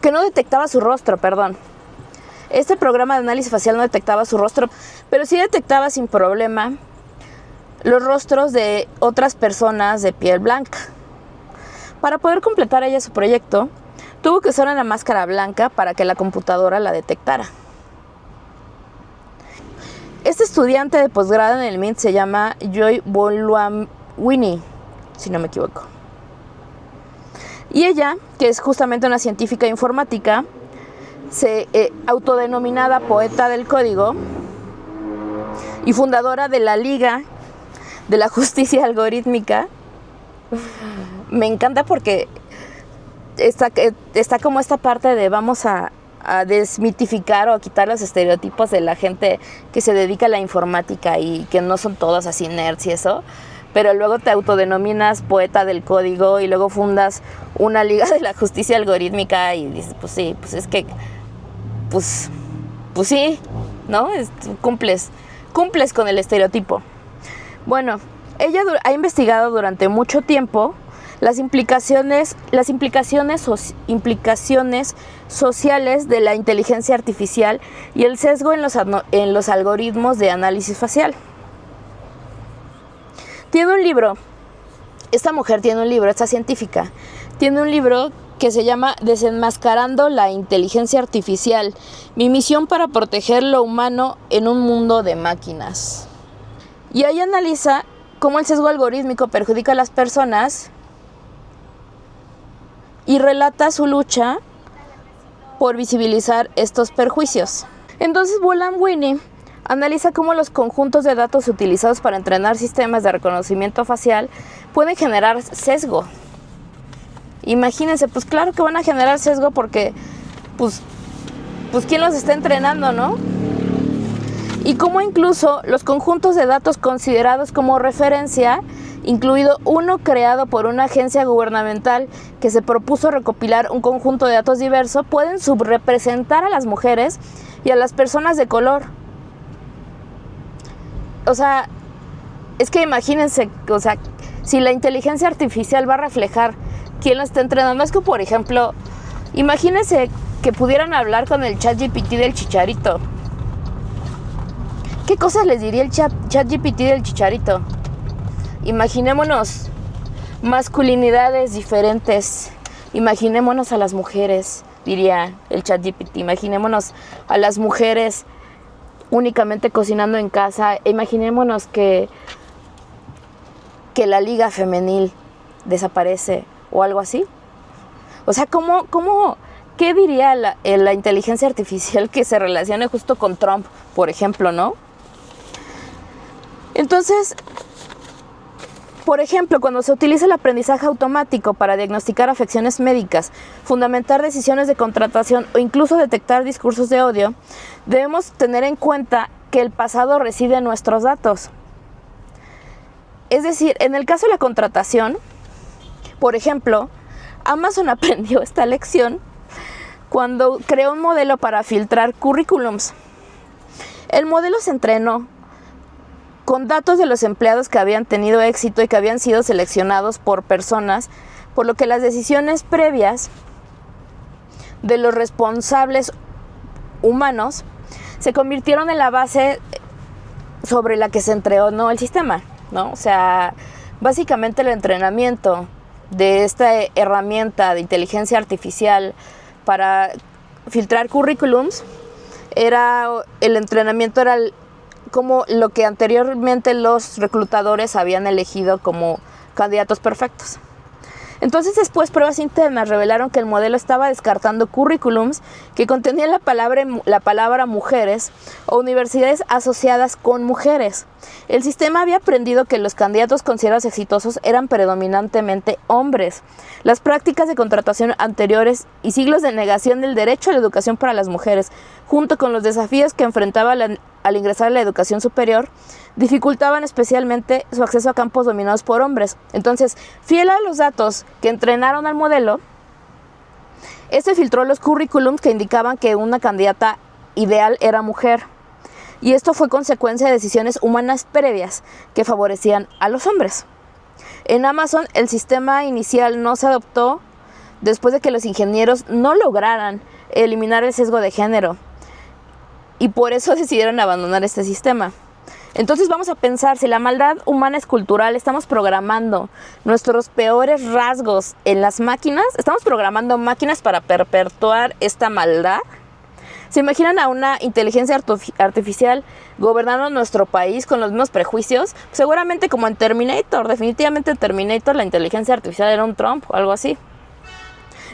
que no detectaba su rostro, perdón. Este programa de análisis facial no detectaba su rostro, pero sí detectaba sin problema los rostros de otras personas de piel blanca. Para poder completar ella su proyecto, tuvo que usar una máscara blanca para que la computadora la detectara. Este estudiante de posgrado en el MIT se llama Joy Buolamwini, si no me equivoco. Y ella, que es justamente una científica informática, autodenominada poeta del código y fundadora de la Liga de la Justicia Algorítmica, me encanta porque está como esta parte de vamos a desmitificar o a quitar los estereotipos de la gente que se dedica a la informática y que no son todos así nerds y eso, pero luego te autodenominas poeta del código y luego fundas una Liga de la Justicia Algorítmica y dices, pues sí, pues es que, pues sí, ¿no? Cumples con el estereotipo. Bueno, ella ha investigado durante mucho tiempo las implicaciones sociales de la inteligencia artificial y el sesgo en los algoritmos de análisis facial. Tiene un libro, esta científica, tiene un libro que se llama Desenmascarando la inteligencia artificial, mi misión para proteger lo humano en un mundo de máquinas. Y ahí analiza cómo el sesgo algorítmico perjudica a las personas y relata su lucha por visibilizar estos perjuicios. Entonces Bolam-Whitney analiza cómo los conjuntos de datos utilizados para entrenar sistemas de reconocimiento facial pueden generar sesgo. Imagínense, pues claro que van a generar sesgo porque, pues ¿quién los está entrenando, no? Y cómo incluso los conjuntos de datos considerados como referencia, incluido uno creado por una agencia gubernamental que se propuso recopilar un conjunto de datos diverso, pueden subrepresentar a las mujeres y a las personas de color. O sea, es que imagínense, o sea, si la inteligencia artificial va a reflejar quién la está entrenando, es que, por ejemplo, imagínense que pudieran hablar con el ChatGPT del Chicharito. ¿Qué cosas les diría el ChatGPT del Chicharito? Imaginémonos masculinidades diferentes. Imaginémonos a las mujeres, diría el ChatGPT. Imaginémonos a las mujeres únicamente cocinando en casa. Imaginémonos que la liga femenil desaparece o algo así. O sea, ¿qué diría la inteligencia artificial que se relacione justo con Trump, por ejemplo, no? Entonces, por ejemplo, cuando se utiliza el aprendizaje automático para diagnosticar afecciones médicas, fundamentar decisiones de contratación o incluso detectar discursos de odio, debemos tener en cuenta que el pasado reside en nuestros datos. Es decir, en el caso de la contratación, por ejemplo, Amazon aprendió esta lección cuando creó un modelo para filtrar currículums. El modelo se entrenó con datos de los empleados que habían tenido éxito y que habían sido seleccionados por personas, por lo que las decisiones previas de los responsables humanos se convirtieron en la base sobre la que se entrenó el sistema, ¿no? O sea, básicamente el entrenamiento de esta herramienta de inteligencia artificial para filtrar currículums era como lo que anteriormente los reclutadores habían elegido como candidatos perfectos. Entonces después pruebas internas revelaron que el modelo estaba descartando currículums que contenían la palabra mujeres o universidades asociadas con mujeres. El sistema había aprendido que los candidatos considerados exitosos eran predominantemente hombres. Las prácticas de contratación anteriores y siglos de negación del derecho a la educación para las mujeres, junto con los desafíos que enfrentaba al ingresar a la educación superior, dificultaban especialmente su acceso a campos dominados por hombres. Entonces, fiel a los datos que entrenaron al modelo, este filtró los currículums que indicaban que una candidata ideal era mujer. Y esto fue consecuencia de decisiones humanas previas que favorecían a los hombres. En Amazon, el sistema inicial no se adoptó después de que los ingenieros no lograran eliminar el sesgo de género. Y por eso decidieron abandonar este sistema. Entonces vamos a pensar, si la maldad humana es cultural, estamos programando nuestros peores rasgos en las máquinas, estamos programando máquinas para perpetuar esta maldad. ¿Se imaginan a una inteligencia artificial gobernando nuestro país con los mismos prejuicios? Seguramente como en Terminator, definitivamente en Terminator la inteligencia artificial era un Trump o algo así.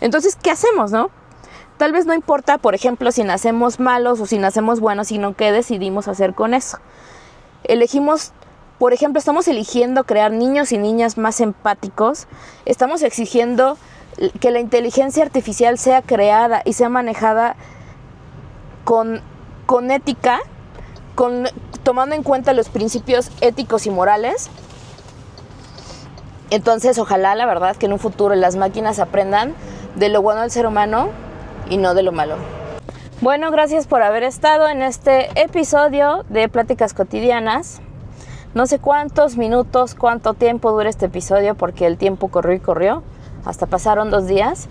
Entonces, ¿qué hacemos, no? Tal vez no importa, por ejemplo, si nacemos malos o si nacemos buenos, sino qué decidimos hacer con eso. Elegimos, por ejemplo, estamos eligiendo crear niños y niñas más empáticos. Estamos exigiendo que la inteligencia artificial sea creada y sea manejada con ética, tomando en cuenta los principios éticos y morales. Entonces, ojalá, la verdad, que en un futuro las máquinas aprendan de lo bueno del ser humano y no de lo malo. Bueno, gracias por haber estado en este episodio de Pláticas Cotidianas. No sé cuántos minutos, cuánto tiempo dura este episodio, porque el tiempo corrió y corrió. Hasta pasaron 2 días.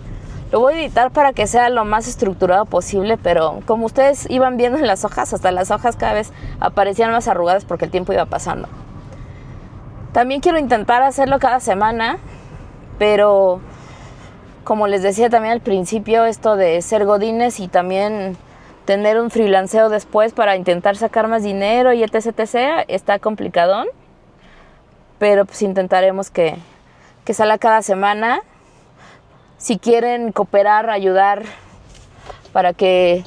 Lo voy a editar para que sea lo más estructurado posible, pero como ustedes iban viendo en las hojas, hasta las hojas cada vez aparecían más arrugadas porque el tiempo iba pasando. También quiero intentar hacerlo cada semana, pero como les decía también al principio, esto de ser godines y también tener un freelanceo después para intentar sacar más dinero y etc. Está complicadón, pero pues intentaremos que salga cada semana. Si quieren cooperar, ayudar para que,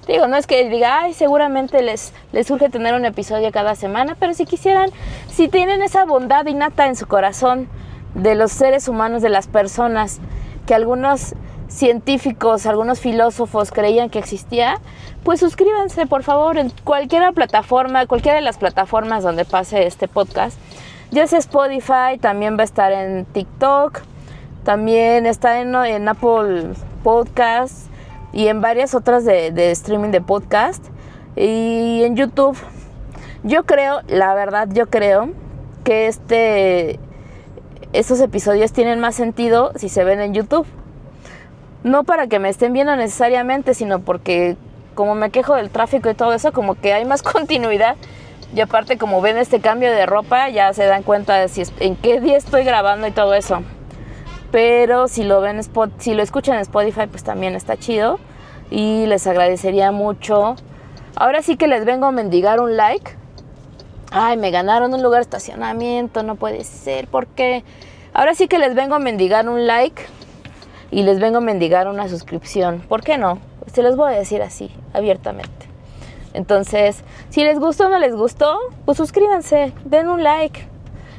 digo, no es que diga, ay, seguramente les surge tener un episodio cada semana, pero si quisieran, si tienen esa bondad innata en su corazón de los seres humanos, de las personas, que algunos científicos, algunos filósofos creían que existía, pues suscríbanse por favor en cualquiera de las plataformas donde pase este podcast, ya sea Spotify, también va a estar en TikTok, también está en Apple Podcasts y en varias otras de streaming de podcast y en YouTube. Yo creo que estos episodios tienen más sentido si se ven en YouTube. No para que me estén viendo necesariamente, sino porque como me quejo del tráfico y todo eso, como que hay más continuidad. Y aparte, como ven este cambio de ropa, ya se dan cuenta de en qué día estoy grabando y todo eso. Pero si lo escuchan en Spotify, pues también está chido. Y les agradecería mucho. Ahora sí que les vengo a mendigar un like. Ay, me ganaron un lugar de estacionamiento, no puede ser. ¿Por qué? Ahora sí que les vengo a mendigar un like. Y les vengo a mendigar una suscripción. ¿Por qué no? Se los voy a decir así, abiertamente. Entonces, si les gustó o no les gustó, pues suscríbanse, den un like.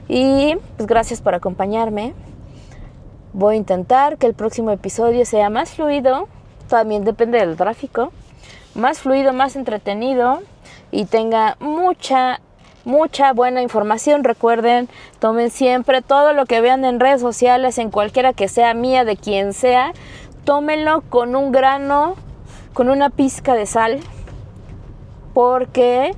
Y pues gracias por acompañarme. Voy a intentar que el próximo episodio sea más fluido. También depende del tráfico. Más fluido, más entretenido. Y tenga mucha buena información. Recuerden, tomen siempre todo lo que vean en redes sociales, en cualquiera que sea mía, de quien sea, tómenlo con un grano, con una pizca de sal, porque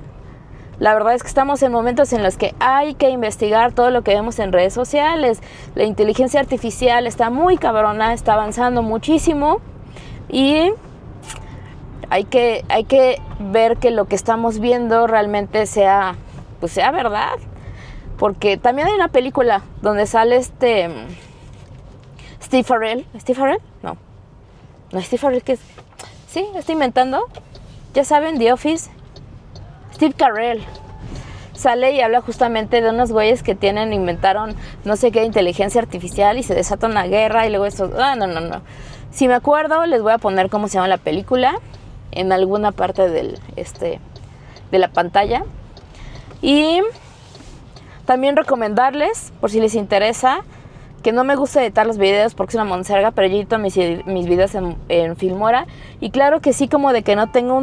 la verdad es que estamos en momentos en los que hay que investigar todo lo que vemos en redes sociales. La inteligencia artificial está muy cabrona, está avanzando muchísimo y hay que ver que lo que estamos viendo realmente sea verdad, porque también hay una película donde sale Steve Carell, no Steve Carell, que es, sí, estoy inventando, ya saben, The Office, Steve Carell sale y habla justamente de unos güeyes que inventaron no sé qué inteligencia artificial y se desata una guerra y luego eso, no, si me acuerdo les voy a poner cómo se llama la película en alguna parte de la pantalla. Y también recomendarles, por si les interesa, que no me gusta editar los videos porque es una monserga, pero yo edito mis videos en Filmora. Y claro que sí, como de que no tengo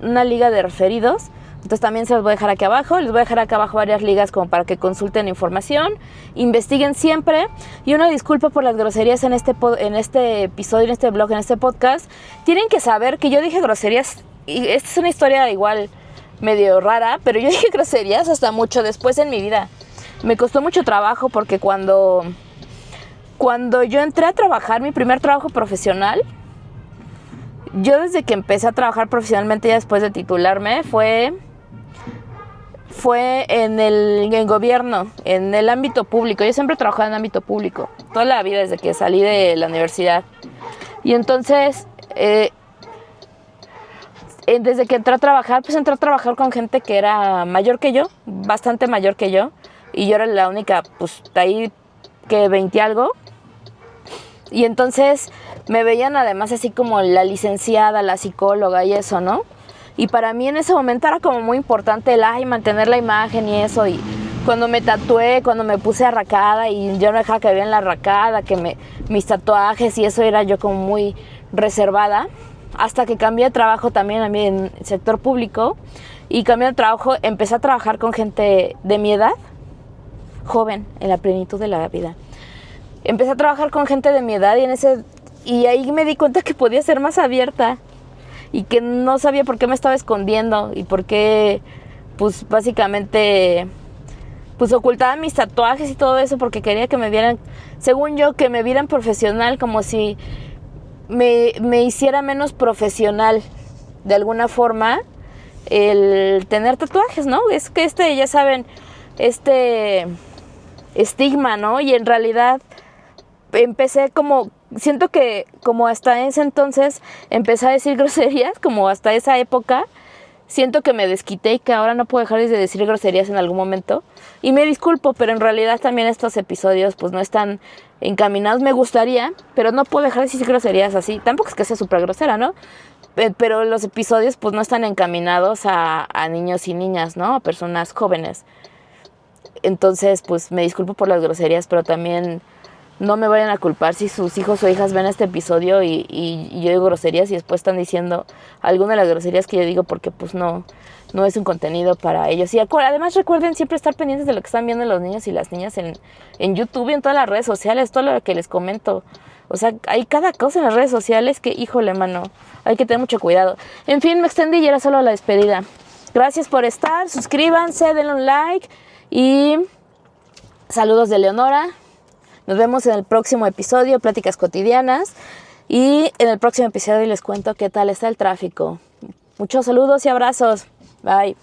una liga de referidos, entonces también se los voy a dejar aquí abajo. Les voy a dejar acá abajo varias ligas como para que consulten información, investiguen siempre. Y una disculpa por las groserías en este episodio, en este blog, en este podcast. Tienen que saber que yo dije groserías, y esta es una historia igual medio rara, pero yo dije groserías hasta mucho después en mi vida. Me costó mucho trabajo porque cuando yo entré a trabajar, mi primer trabajo profesional, yo desde que empecé a trabajar profesionalmente ya después de titularme, fue en el gobierno, en el ámbito público. Yo siempre he trabajado en ámbito público, toda la vida desde que salí de la universidad. Y entonces desde que entré a trabajar, pues entré a trabajar con gente que era mayor que yo, bastante mayor que yo, y yo era la única, pues, de ahí que 20 algo, y entonces me veían además así como la licenciada, la psicóloga y eso, ¿no? Y para mí en ese momento era como muy importante mantener la imagen y eso, y cuando me tatué, cuando me puse arracada y yo no dejaba que vean la arracada, mis tatuajes y eso, era yo como muy reservada. Hasta que cambié de trabajo también a mí en el sector público y cambié de trabajo, empecé a trabajar con gente de mi edad, joven, en la plenitud de la vida. Empecé a trabajar con gente de mi edad y ahí me di cuenta que podía ser más abierta y que no sabía por qué me estaba escondiendo y por qué, pues básicamente, pues ocultaba mis tatuajes y todo eso porque quería que me vieran, según yo, que me vieran profesional, como si me hiciera menos profesional de alguna forma el tener tatuajes, ¿no? Es que ya saben, estigma, ¿no? Y en realidad siento que como hasta ese entonces empecé a decir groserías, como hasta esa época, siento que me desquité y que ahora no puedo dejar de decir groserías en algún momento. Y me disculpo, pero en realidad también estos episodios pues no están encaminados. Me gustaría, pero no puedo dejar de decir groserías así. Tampoco es que sea súper grosera, ¿no? Pero los episodios pues no están encaminados a niños y niñas, ¿no? A personas jóvenes. Entonces pues me disculpo por las groserías, pero también no me vayan a culpar si sus hijos o hijas ven este episodio y yo digo groserías y después están diciendo alguna de las groserías que yo digo, porque pues no es un contenido para ellos. Y además recuerden siempre estar pendientes de lo que están viendo los niños y las niñas en YouTube y en todas las redes sociales, todo lo que les comento. O sea, hay cada cosa en las redes sociales que, híjole, mano, hay que tener mucho cuidado. En fin, me extendí y era solo la despedida. Gracias por estar, suscríbanse, denle un like y saludos de Leonora. Nos vemos en el próximo episodio, Pláticas Cotidianas. Y en el próximo episodio les cuento qué tal está el tráfico. Muchos saludos y abrazos. Bye.